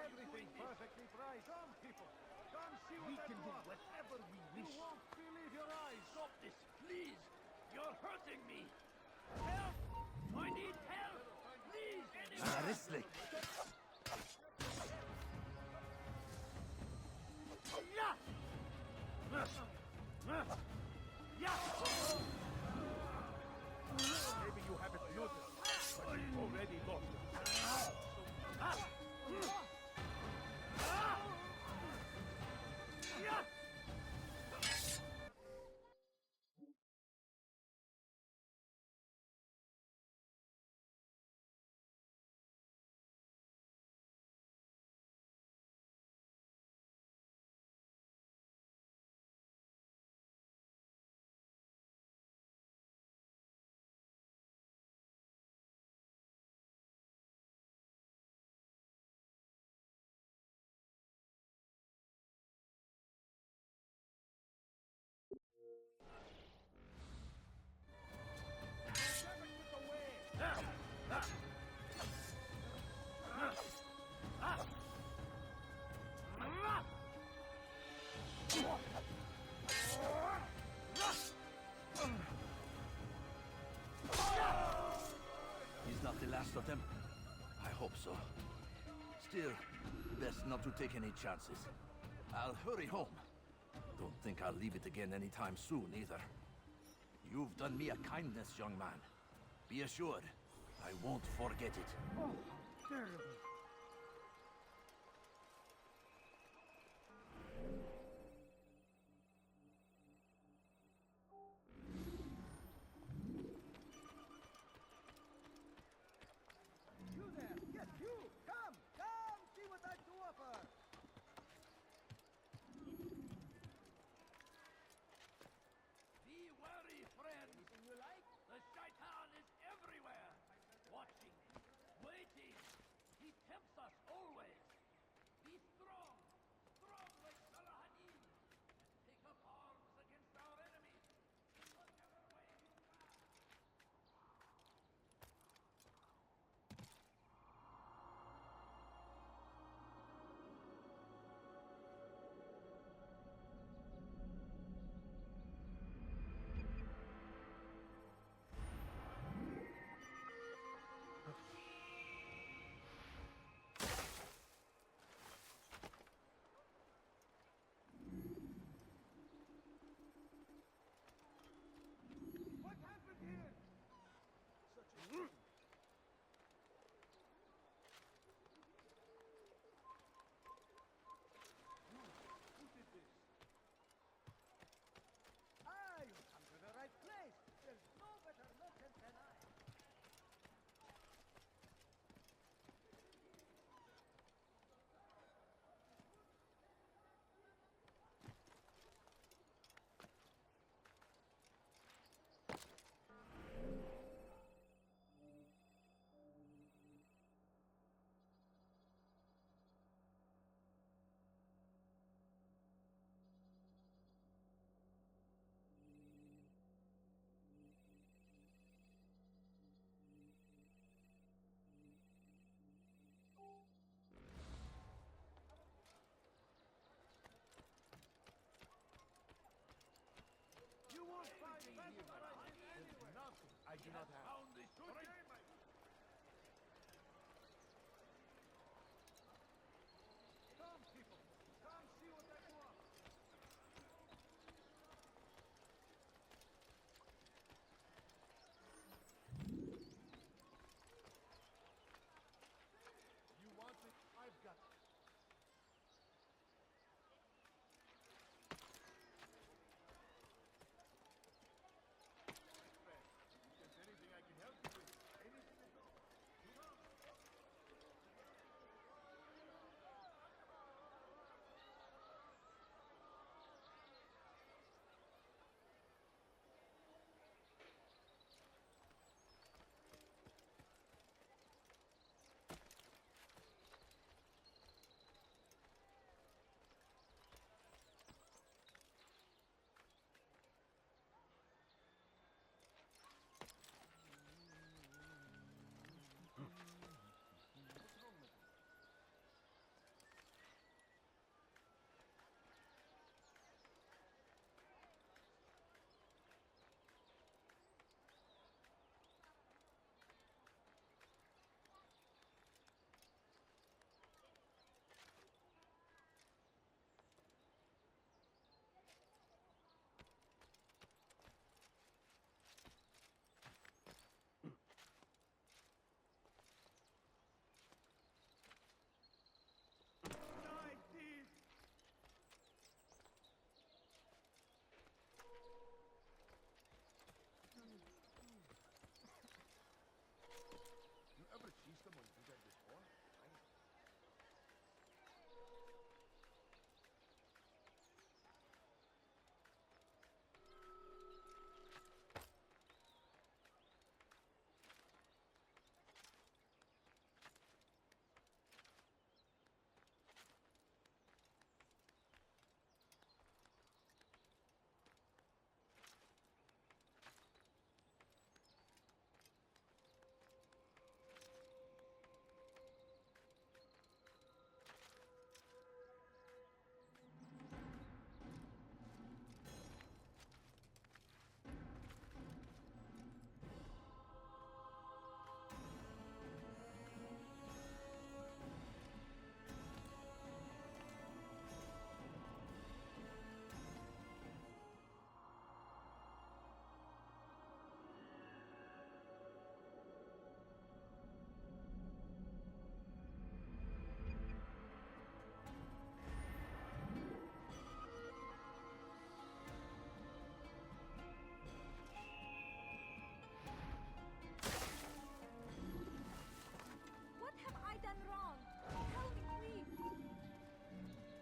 Everything perfectly priced. Come, people. Come see what I have to offer. whatever we You won't believe your eyes. Stop this, please! You're hurting me! Help! I need help! Please, anyone! Maybe you haven't noticed, but you've already lost it. He's not the last of them. I hope so. Still, best not to take any chances. I'll hurry home. Don't think I'll leave it again anytime soon, either. You've done me a kindness, young man. Be assured, I won't forget it. Oh, terrible. You there! Yes, you! Come! Come! See what I have to offer! Be wary, friends. Anything you like? The shaitan is everywhere. Watching. Waiting. He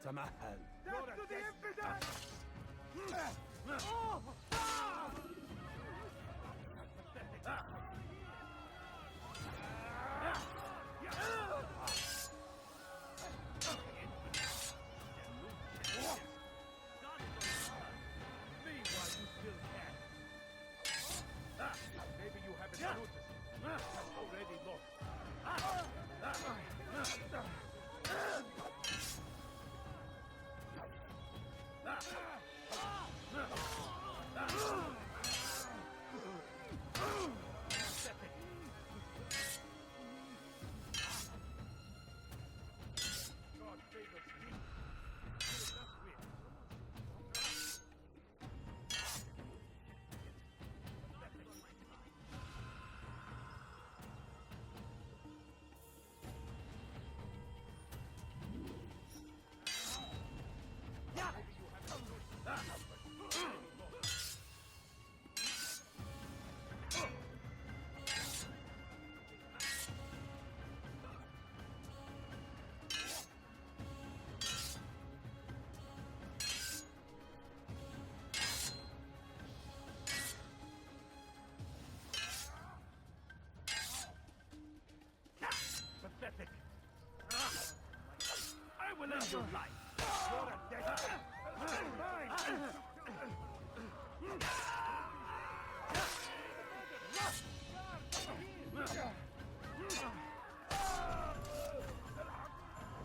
Samahal. Death to the infidel! Maybe you haven't noticed. I've already lost. God favors me. Let us win. Pathetic. I will end your life. You're a dead man.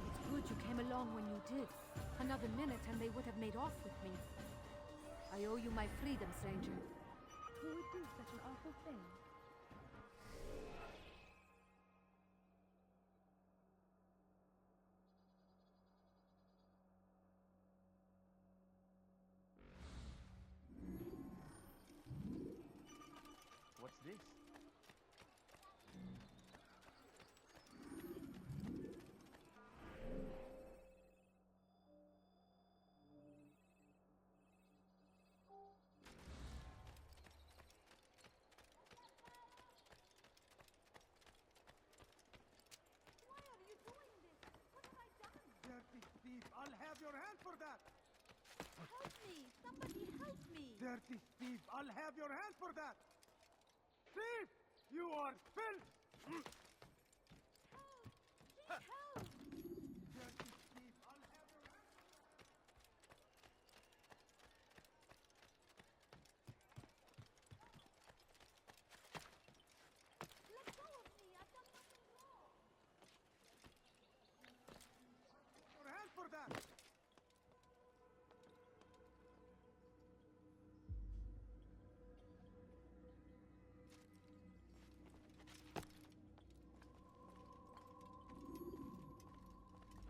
It's good you came along when you did. Another minute and they would have made off with me. I owe you my freedom, stranger. Who would do such an awful thing? What's this? Dirty thief! I'll have your hand for that! Help me! Somebody help me! Dirty thief! I'll have your hand for that! Thief! You are filth! Help! Dirty thief! I'll have your hand! Let go of me! I've done nothing wrong! Your hand for that!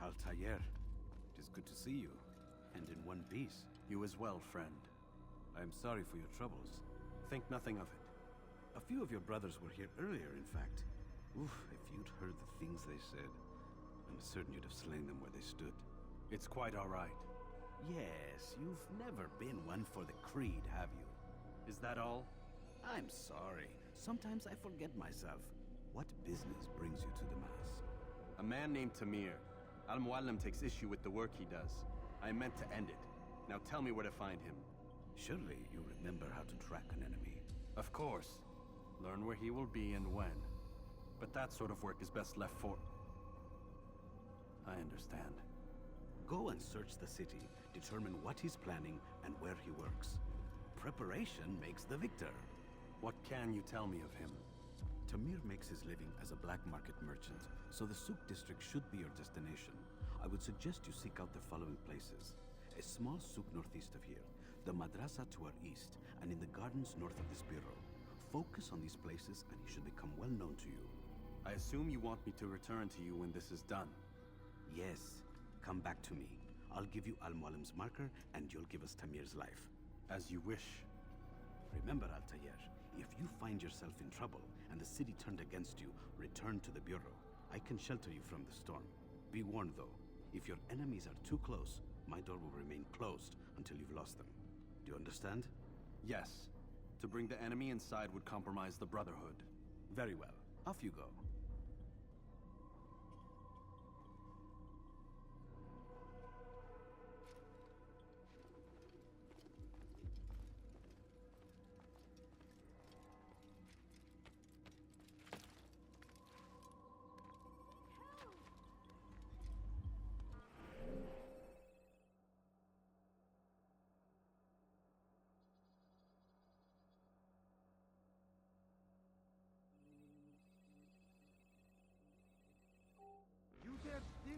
Altair, it is good to see you, and in one piece. You as well, friend. I am sorry for your troubles. Think nothing of it. A few of your brothers were here earlier, in fact. Oof, if you'd heard the things they said, I'm certain you'd have slain them where they stood. It's quite all right. Yes, you've never been one for the creed, have you? Is that all? I'm sorry. Sometimes I forget myself. What business brings you to the Mass? A man named Tamir. Al-Muallim takes issue with the work he does. I meant to end it. Now tell me where to find him. Surely you remember how to track an enemy. Of course. Learn where he will be and when. But that sort of work is best left for... I understand. Go and search the city, determine what he's planning and where he works. Preparation makes the victor. What can you tell me of him? Tamir makes his living as a black market merchant, so the souk district should be your destination. I would suggest you seek out the following places. A small souk northeast of here, the madrasa to our east, and in the gardens north of this bureau. Focus on these places and he should become well known to you. I assume you want me to return to you when this is done. Yes. Come back to me. I'll give you Al-Mualim's marker and you'll give us Tamir's life. As you wish. Remember, Altair, if you find yourself in trouble and the city turned against you, return to the bureau. I can shelter you from the storm. Be warned, though. If your enemies are too close, my door will remain closed until you've lost them. Do you understand? Yes. To bring the enemy inside would compromise the Brotherhood. Very well. Off you go.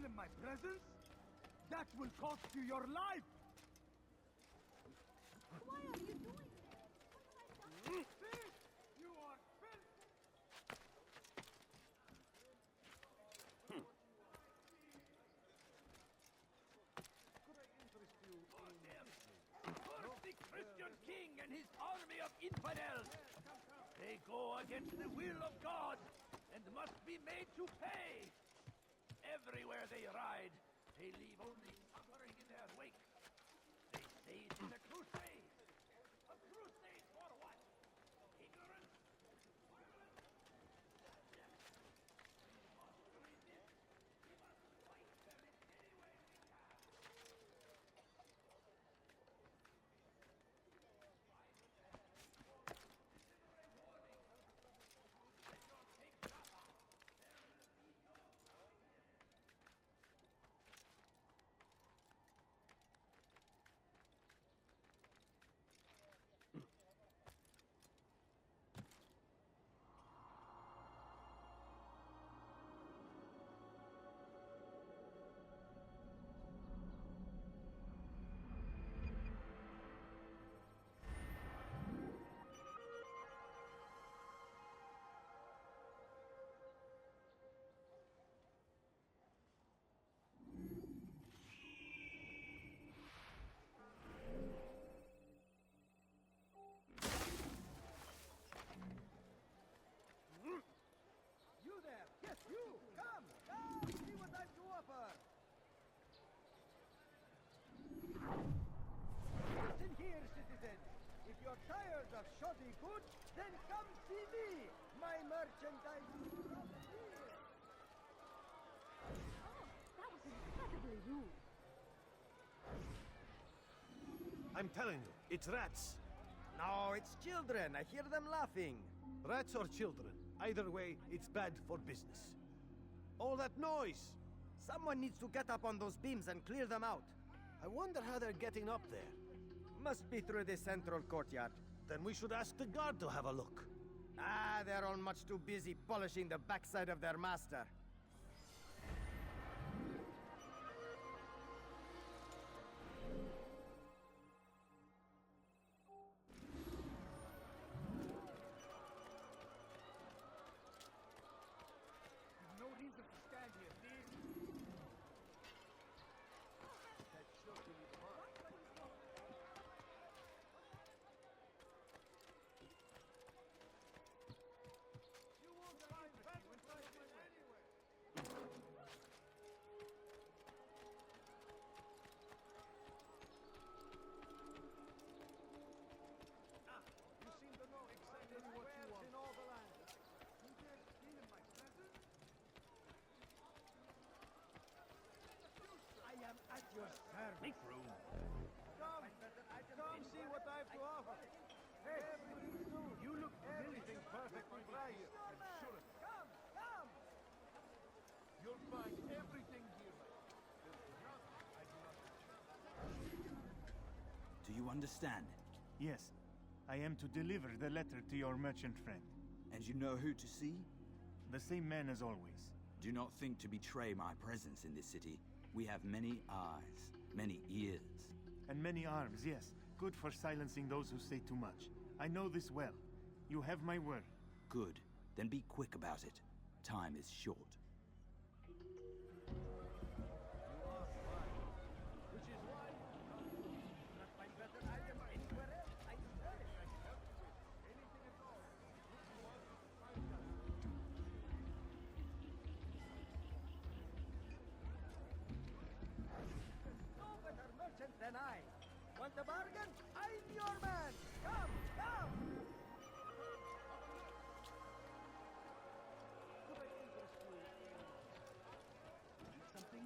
them my presence? That will cost you your life! Why are you doing this? What have I done? Thief! You are filth! Could I interest you in... First the Christian king and his army of infidels! They go against the will of God and must be made to pay! Everywhere they ride, they leave only suffering in their wake. They say it is a crusade! A crusade for what? Ignorance? You there! Yes, you! Come! Come! See what I've to offer! Listen here, citizens! If you're tired of shoddy goods, then come see me! My merchandise is from here! Oh, that was incredibly rude. I'm telling you, it's rats. No, it's children. I hear them laughing. Rats or children. Either way, it's bad for business. All that noise! Someone needs to get up on those beams and clear them out. I wonder how they're getting up there. Must be through the central courtyard. Then we should ask the guard to have a look. Ah, they're all much too busy polishing the backside of their master. There's no reason to stand here, please. That should be fine. You won't find battle prices anywhere. You seem to know exactly what you want. In all the land. You dare steal my present? I am at your service. Make room. Come see what I have to offer. Hey, everything's new. You look Everything perfectly right. Sure. Come, come! You'll find everything here. There's nothing I do not. Do you understand? Yes, I am to deliver the letter to your merchant friend. And you know who to see? The same man as always. Do not think to betray my presence in this city. We have many eyes, many ears. And many arms, yes. Good for silencing those who say too much. I know this well. You have my word. Good. Then be quick about it. Time is short. Which is why not find better item anywhere else. I swear it. I can help you with anything at all. No better merchant than I. Want a bargain? I'm your man. Come, come. Could I interest you in... Need something?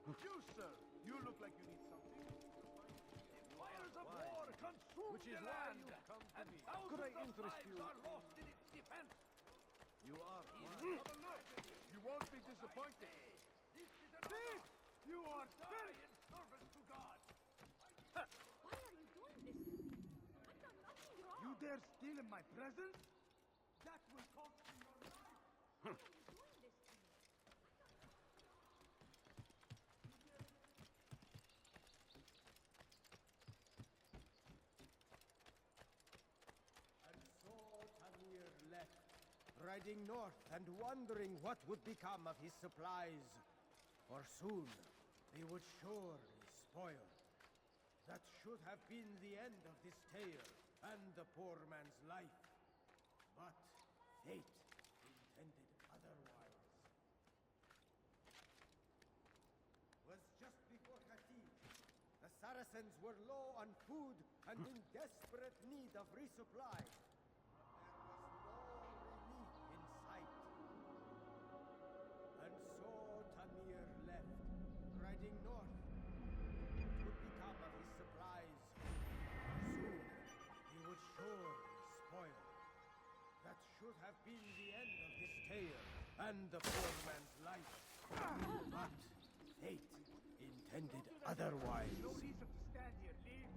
You, sir, you look like you need something. Fires of war consume Which is the why land, you come to and me. thousands Could I of interest you. Are lost in its defense. You are. You won't be disappointed. Thief! You are die in service to God. Why are you doing this to me? I've done nothing wrong. You dare steal in my presence? That will cost you your life. Why are you doing this to me? And so Tamir left, riding north and wondering what would become of his supplies. For soon they would surely spoil. That should have been the end of this tale and the poor man's life. But fate intended otherwise. Was just before Khatij. The Saracens were low on food and in desperate need of resupply. There was no relief in sight. And so Tamir left, riding north. What would become of his supplies? Soon he would surely spoil. That should have been the end of this tale and the poor man's life. But fate intended otherwise. No reason to stand here. Leave.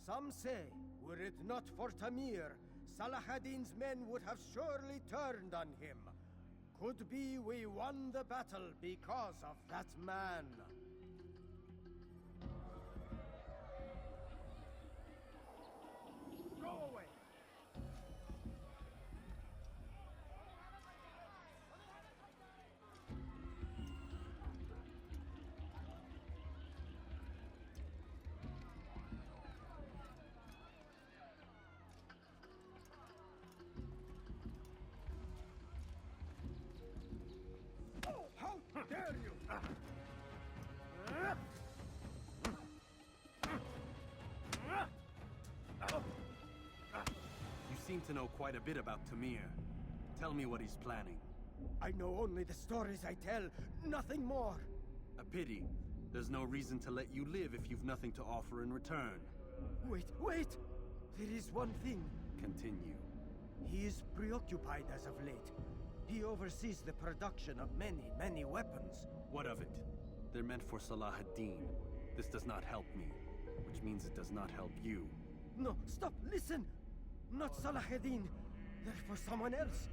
Some say, were it not for Tamir, Salah ad-Din's men would have surely turned on him. Could be we won the battle because of that man. Go away. How dare you! You seem to know quite a bit about Tamir. Tell me what he's planning. I know only the stories I tell, nothing more. A pity. There's no reason to let you live if you've nothing to offer in return. Wait! There is one thing. Continue. He is preoccupied as of late. He oversees the production of many weapons. What of it? They're meant for Salah ad-Din. This does not help me, which means it does not help you. No, stop, listen! Not Salah ad-Din. They're for someone else.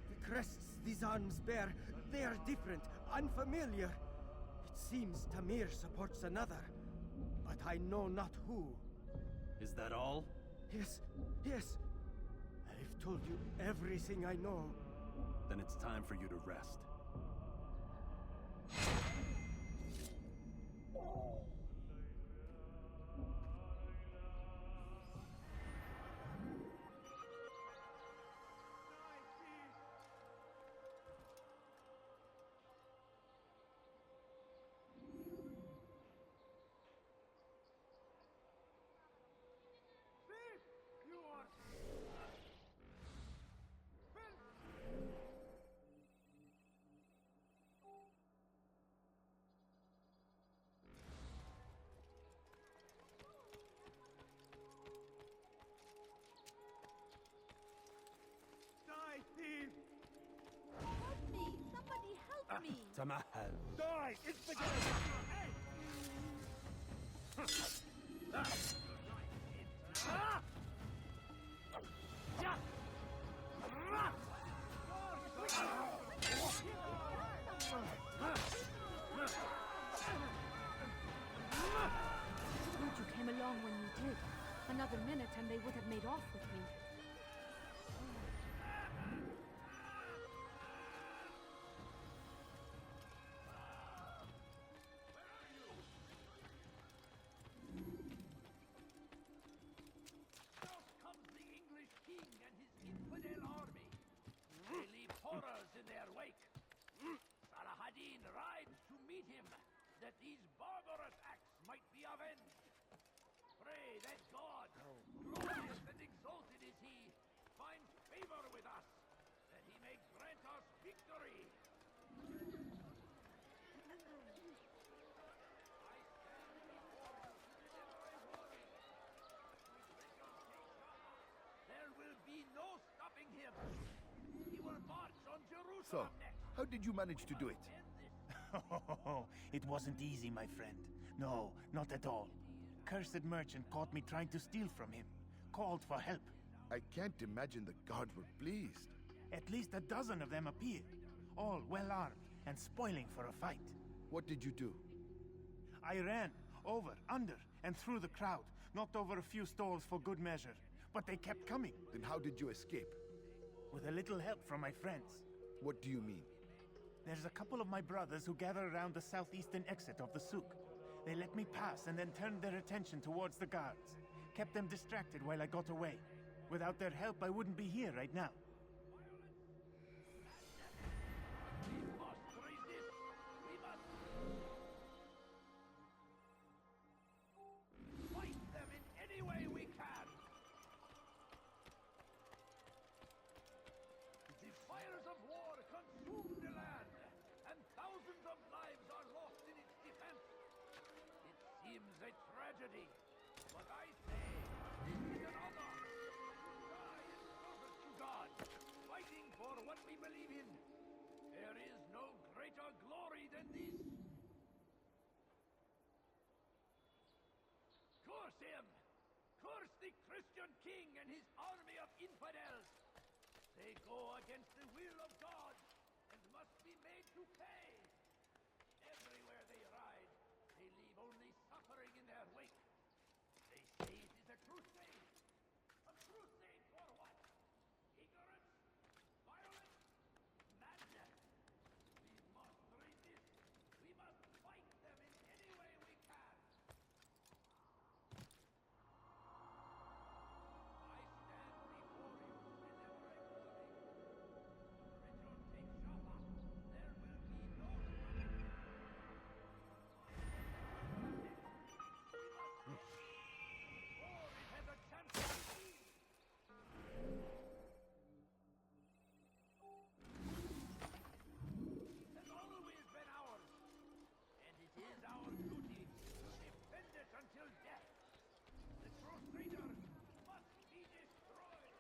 The crests these arms bear, they are different, unfamiliar. It seems Tamir supports another, but I know not who. Is that all? Yes. I've told you everything I know. Then it's time for you to rest. You are. Die, thief! Help me! Somebody help me! Tamahal. Die! It's the Good you came along when you did. Another minute and they would have made off with me. Out comes the English king and his infidel army. They leave horrors in their wake. Salah ad-Din rides to meet him, that these barbarous acts might be avenged. Pray that God, glorious and exalted is he, finds favor with us, that he may grant us victory. him! He will march on Jerusalem So, next! how did you manage to do it? It wasn't easy, my friend. No, not at all. Cursed merchant caught me trying to steal from him. Called for help. I can't imagine the guards were pleased. At least a dozen of them appeared. All well armed and spoiling for a fight. What did you do? I ran over, under, and through the crowd. Knocked over a few stalls for good measure. But they kept coming. Then how did you escape? With a little help from my friends. What do you mean? There's a couple of my brothers who gather around the southeastern exit of the souk. They let me pass and then turned their attention towards the guards. Kept them distracted while I got away. Without their help, I wouldn't be here right now. We must resist! We must... fight them in any way we can! The fires of war consume the land, and thousands of lives are lost in its defense. It seems a tragedy, but I say this is an honor. Die in service to God, fighting for what we believe in. There is no greater glory than this. Curse him! Curse the Christian king and his army of infidels! They go against the will of God and must be made to pay. Everywhere they ride, they leave only suffering in their wake. They say it is a crusade. A crusade for what? Ignorance? Violence? Madness? We must resist. We must fight them in any way we can. I stand before you whenever I Richard, take Jaffa. There will be no surrender. Or it has a chance to succeed. It has always been ours, and it is our duty to defend it until death. The Crusader must be destroyed.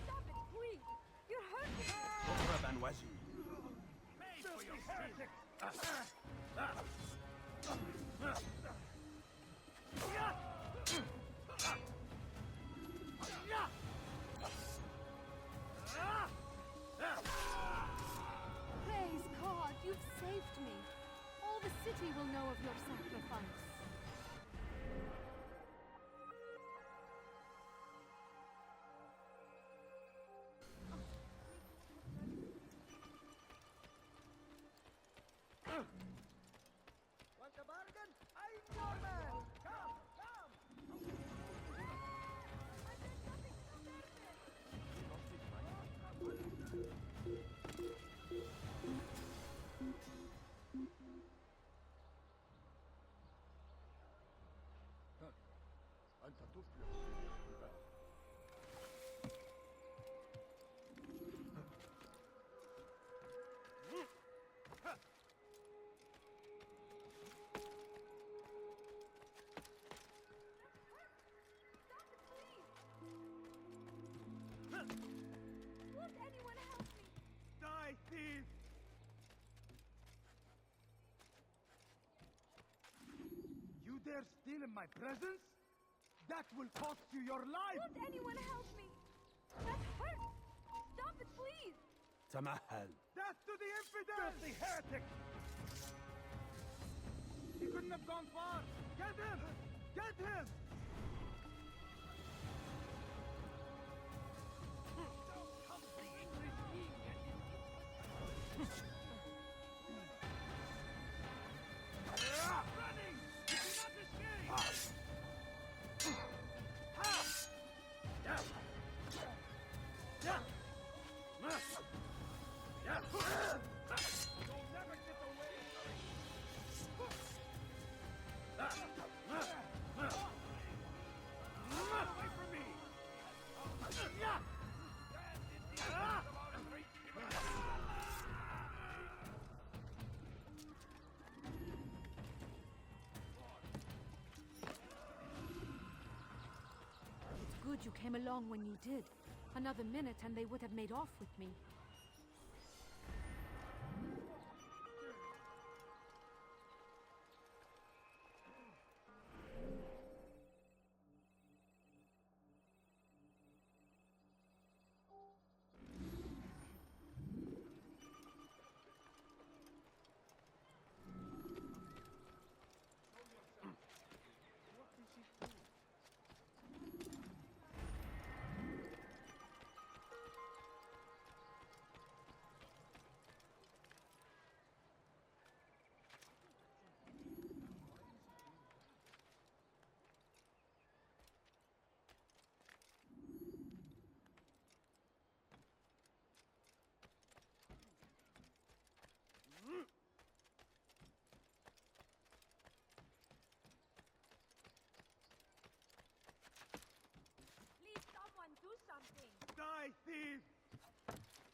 Stop it, please! You're hurting me! Pay for your heretic! Praise God, you've saved me. All the city will know of your sacrifice. Want a bargain? I'm your man! Come, come! أنت تفلح. Won't anyone help me? Die, thief! You dare steal in my presence? That will cost you your life! Won't anyone help me? That hurts! Stop it, please! تمهل. Death to the infidel! The heretic! He couldn't have gone far! Get him! Get him! Now comes the English king and his running! He cannot escape! You'll never get away! good you came along when you did. Another minute and they would have made off with me. Please, someone do something! Die, thief!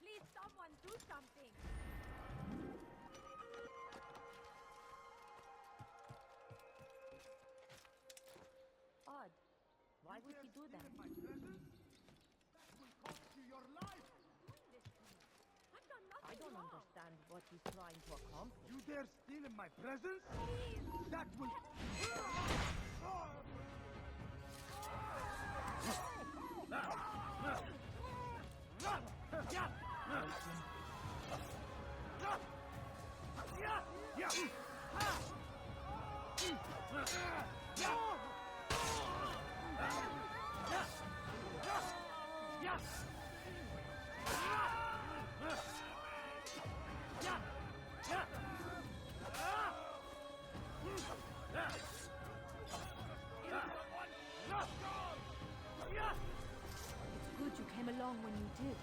Please, someone do something! Odd. Why would he do that? My presence? That will cost you your life! I've done nothing I don't wrong. understand what he's trying to accomplish. You dare steal in my presence? Please! That will... It's good you came along when you did.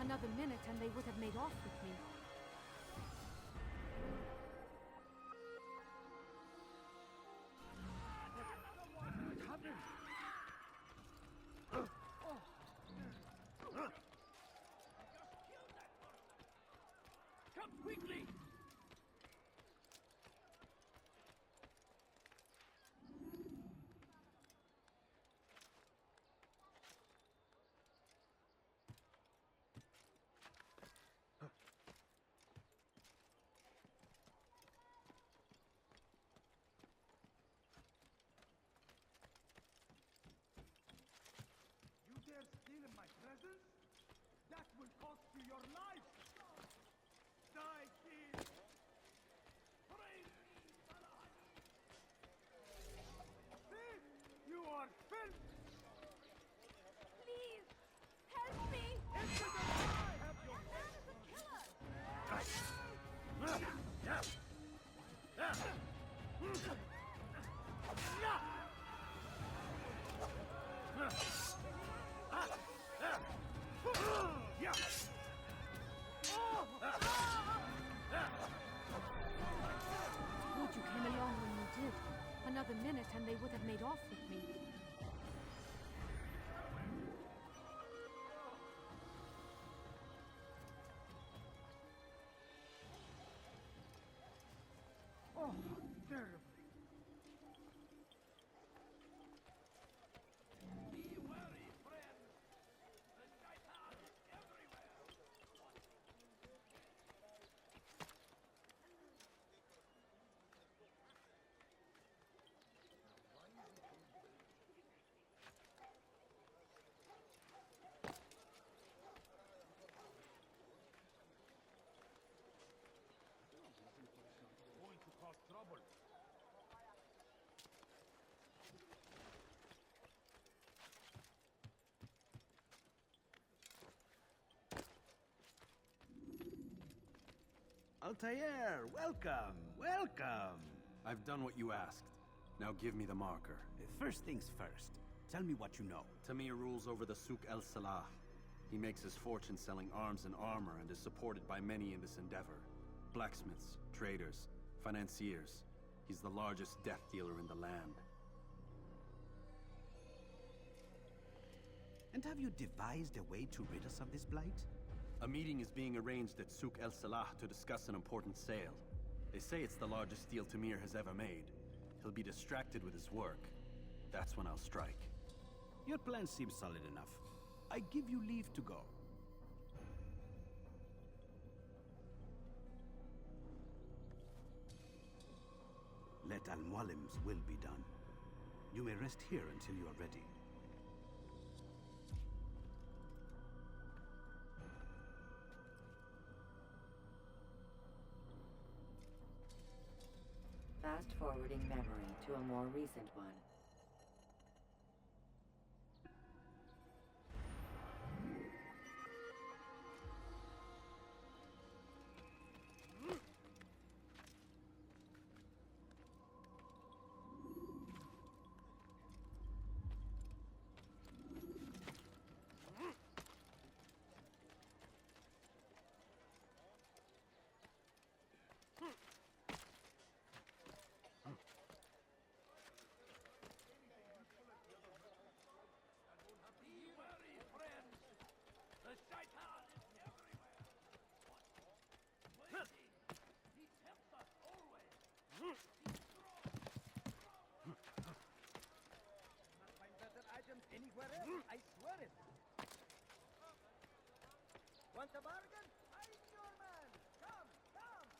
Another minute and they would have made off with me. What happened? Come quickly! You dare steal in my presence? That will cost you your life! Die, thief! Thief! You are filth! Please! Help me! Into the fire! Have your That man is a killer! Good you came along when you did. Another minute and they would have made off with me. Oh, terribly. Be wary, friends! The shaitan is everywhere! Going to cause trouble. Altair, welcome, welcome. I've done what you asked. Now give me the marker. First things first. Tell me what you know. Tamir rules over the Souk El Salah. He makes his fortune selling arms and armor and is supported by many in this endeavor. Blacksmiths, traders, financiers. He's the largest death dealer in the land. And have you devised a way to rid us of this blight? A meeting is being arranged at Souk El Salah to discuss an important sale. They say it's the largest deal Tamir has ever made. He'll be distracted with his work. That's when I'll strike. Your plan seems solid enough. I give you leave to go. Let Al-Mualim's will be done. You may rest here until you are ready. Fast-forwarding memory to a more recent one. Anywhere else, I swear it. Want a bargain? I'm your man. Come, come.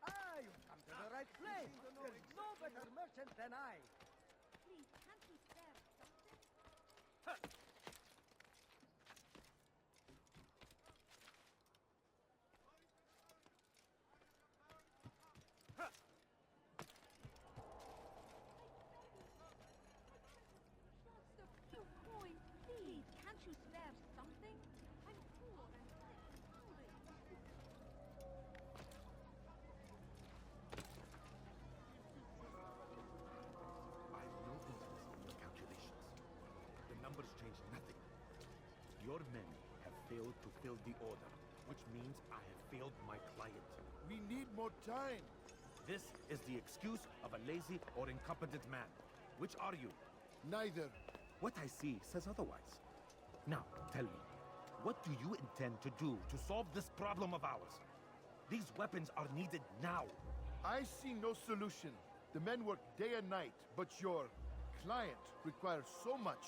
Ah, you've come to the right place. There's no better merchant than I. Please, can't we spare something? Just a few coins, please. Can't you spare something? I'm poor and sick and hungry. I have no interest in your calculations. The numbers change nothing. Your men have failed to fill the order, which means I have failed my client. We need more time. This is the excuse of a lazy or incompetent man. Which are you? Neither. What I see says otherwise. Now, tell me, what do you intend to do to solve this problem of ours? These weapons are needed now. I see no solution. The men work day and night, but your client requires so much,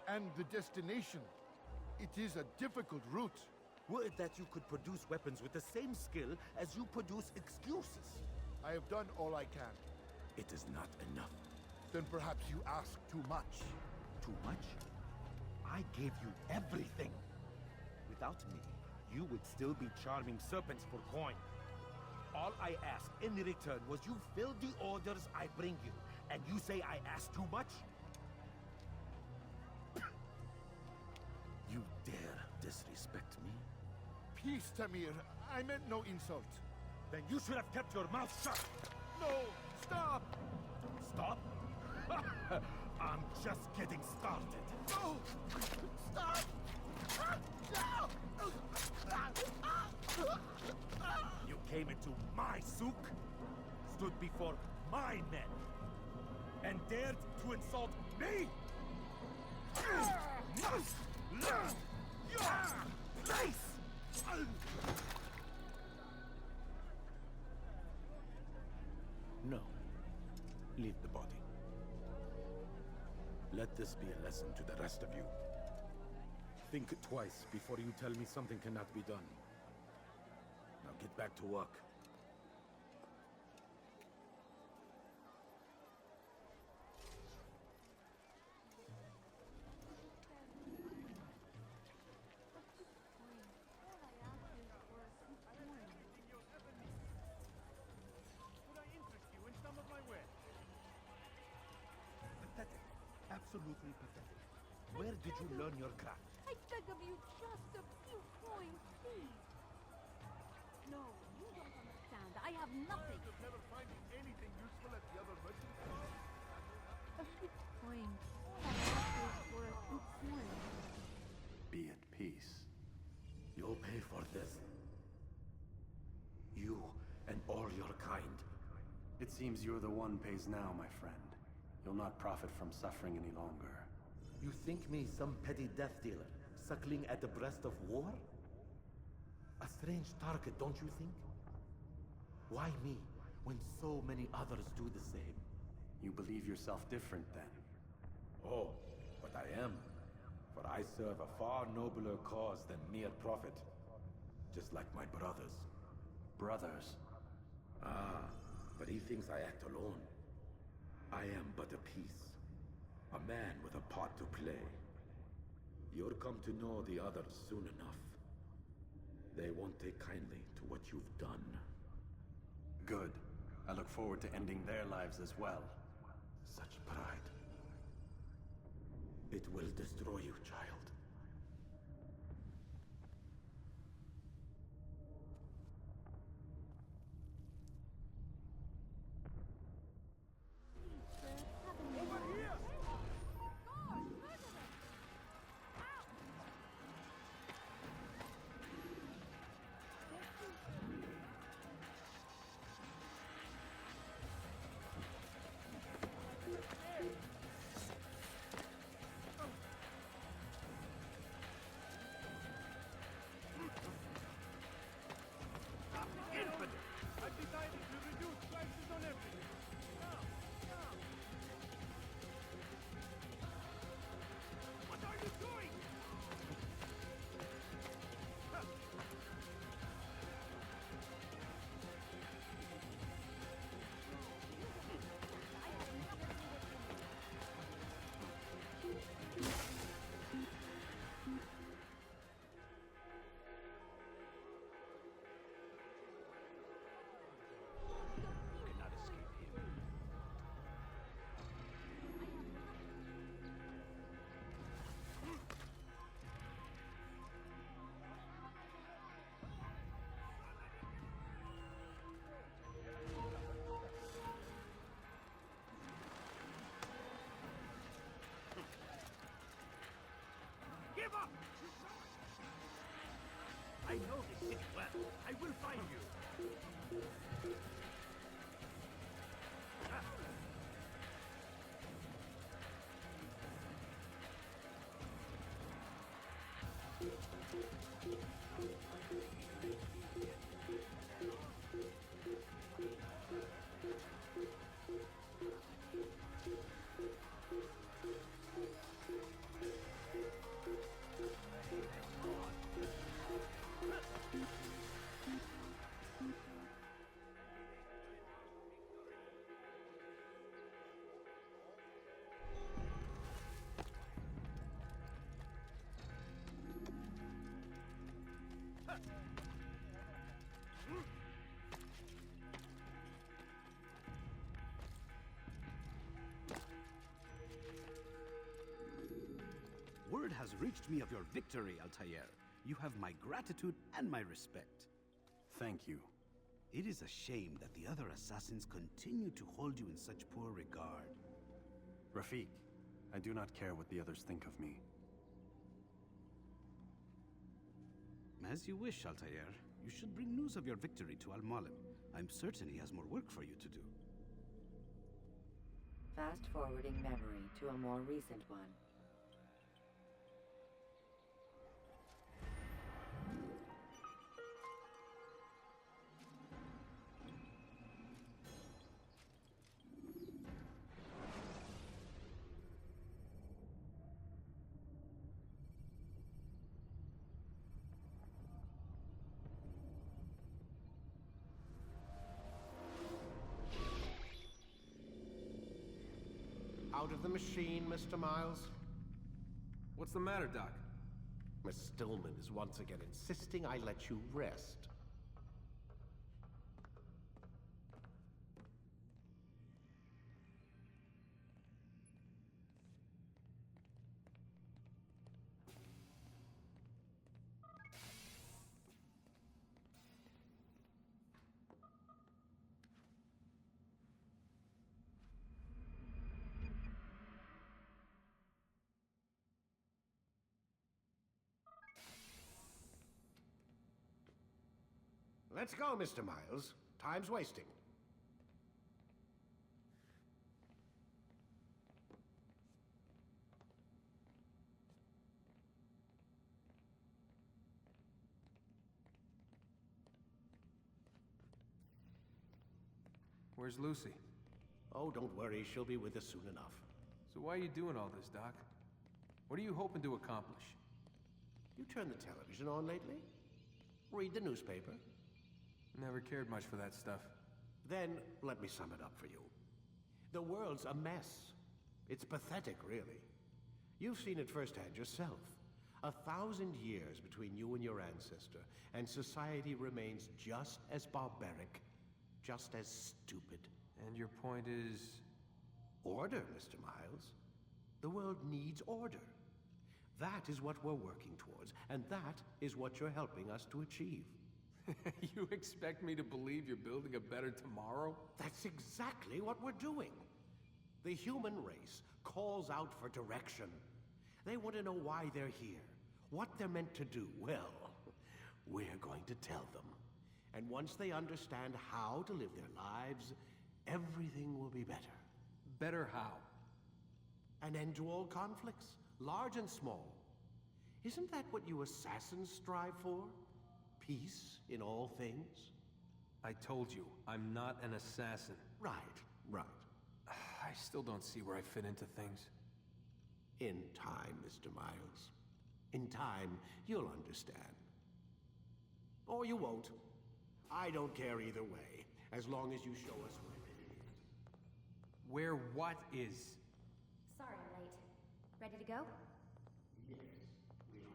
and the destination. It is a difficult route. Were it that you could produce weapons with the same skill as you produce excuses. I have done all I can. It is not enough. Then perhaps you ask too much. Too much? I gave you everything. Without me, you would still be charming serpents for coin. All I ask in return was you fill the orders I bring you, and you say I ask too much? You dare disrespect me? Peace, Tamir. I meant no insult. Then you should have kept your mouth shut! No! Stop! Stop? I'm just getting started. No! Stop! You came into my souk, stood before my men, and dared to insult me? You must learn your place! No. Leave the body. Let this be a lesson to the rest of you. Think twice before you tell me something cannot be done. Now get back to work. Pathetic. Absolutely pathetic. Where did you learn your craft? I beg of you, just a few coins, please. No, you don't understand. I have nothing. You're never finding anything useful at the other merchants? A few coins. All I ask is for a few coins. Be at peace. You'll pay for this. You and all your kind. It seems you're the one pays now, my friend. You'll not profit from suffering any longer. You think me some petty death dealer, suckling at the breast of war? A strange target, don't you think? Why me, when so many others do the same? You believe yourself different, then? Oh, but I am. For I serve a far nobler cause than mere profit. Just like my brothers. Brothers? Ah, but he thinks I act alone. I am but a piece. A man with a part to play. You'll come to know the others soon enough. They won't take kindly to what you've done. Good. I look forward to ending their lives as well. Such pride. It will destroy you, child. Give up! I know this city well. I will find you. Word has reached me of your victory, Altair. You have my gratitude and my respect. Thank you. It is a shame that the other assassins continue to hold you in such poor regard. Rafiq, I do not care what the others think of me. As you wish, Altair. You should bring news of your victory to Al-Mualim. I'm certain he has more work for you to do. Fast-forwarding memory to a more recent one. Out of the machine, Mr. Miles? What's the matter, Doc? Miss Stillman is once again insisting I let you rest. Let's go, Mr. Miles. Time's wasting. Where's Lucy? Oh, don't worry, she'll be with us soon enough. So why are you doing all this, Doc? What are you hoping to accomplish? You turned the television on lately? Read the newspaper? Never cared much for that stuff. Then, let me sum it up for you. The world's a mess. It's pathetic, really. You've seen it firsthand yourself. 1,000 years between you and your ancestor, and society remains just as barbaric, just as stupid. And your point is? Order, Mr. Miles. The world needs order. That is what we're working towards, and that is what you're helping us to achieve. You expect me to believe you're building a better tomorrow? That's exactly what we're doing. The human race calls out for direction. They want to know why they're here, what they're meant to do. Well, we're going to tell them. And once they understand how to live their lives, everything will be better. Better how? An end to all conflicts, large and small. Isn't that what you assassins strive for? Peace in all things? I told you, I'm not an assassin. Right. I still don't see where I fit into things. In time, Mr. Miles. In time, you'll understand. Or you won't. I don't care either way, as long as you show us where it is. Where what is? Sorry I'm late. Ready to go? Yes, we are.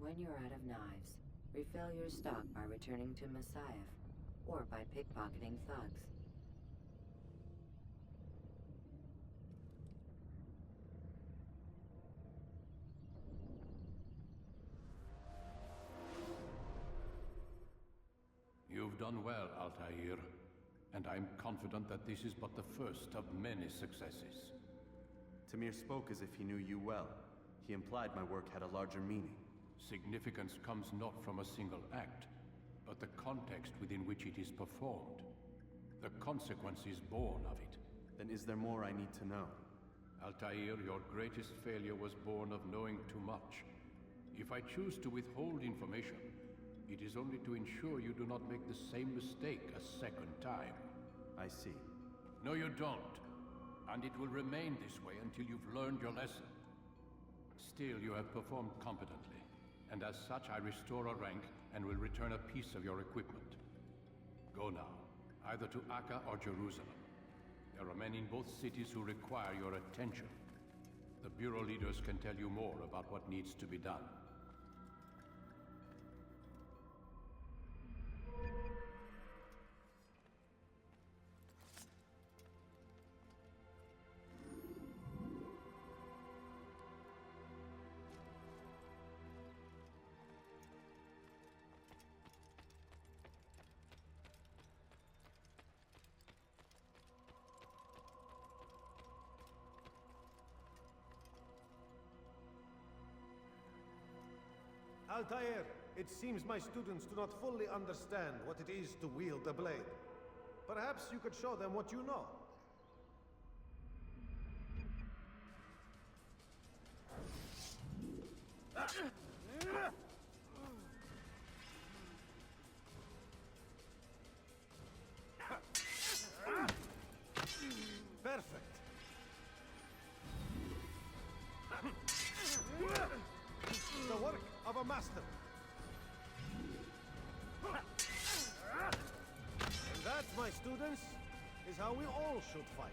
When you're out of knives, refill your stock by returning to Messiah, or by pickpocketing thugs. You've done well, Altair, and I'm confident that this is but the first of many successes. Tamir spoke as if he knew you well. He implied my work had a larger meaning. Significance comes not from a single act, but the context within which it is performed. The consequences born of it. Then is there more I need to know? Altair, your greatest failure was born of knowing too much. If I choose to withhold information, it is only to ensure you do not make the same mistake a second time. I see. No, you don't. And it will remain this way until you've learned your lesson. Still, you have performed competently. And as such, I restore a rank and will return a piece of your equipment. Go now, either to Akka or Jerusalem. There are men in both cities who require your attention. The Bureau leaders can tell you more about what needs to be done. Altair, it seems my students do not fully understand what it is to wield a blade. Perhaps you could show them what you know. Perfect. The work of a master. And that, my students, is how we all should fight.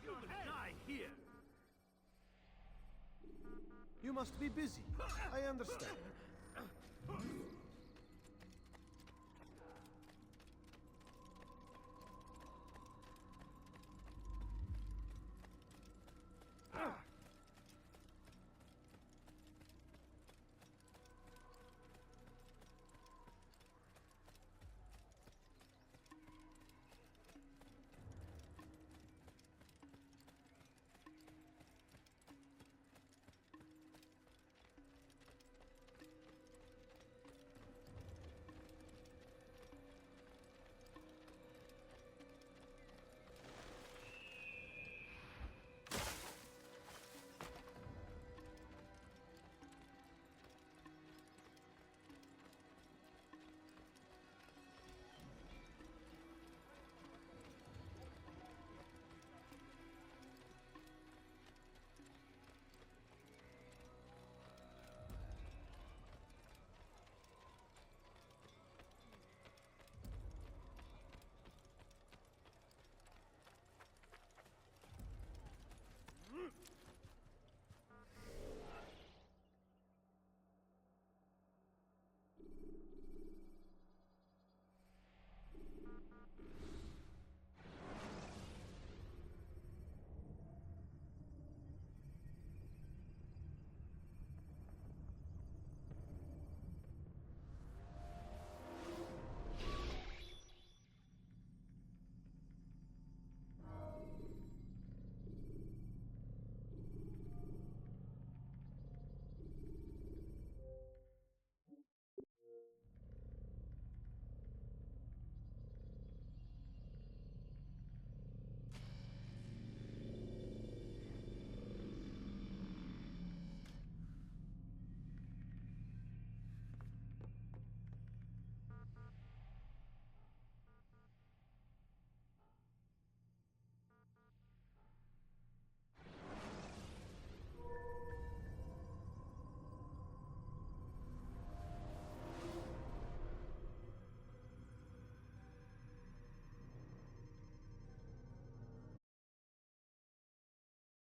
You will die here. You must be busy. I understand.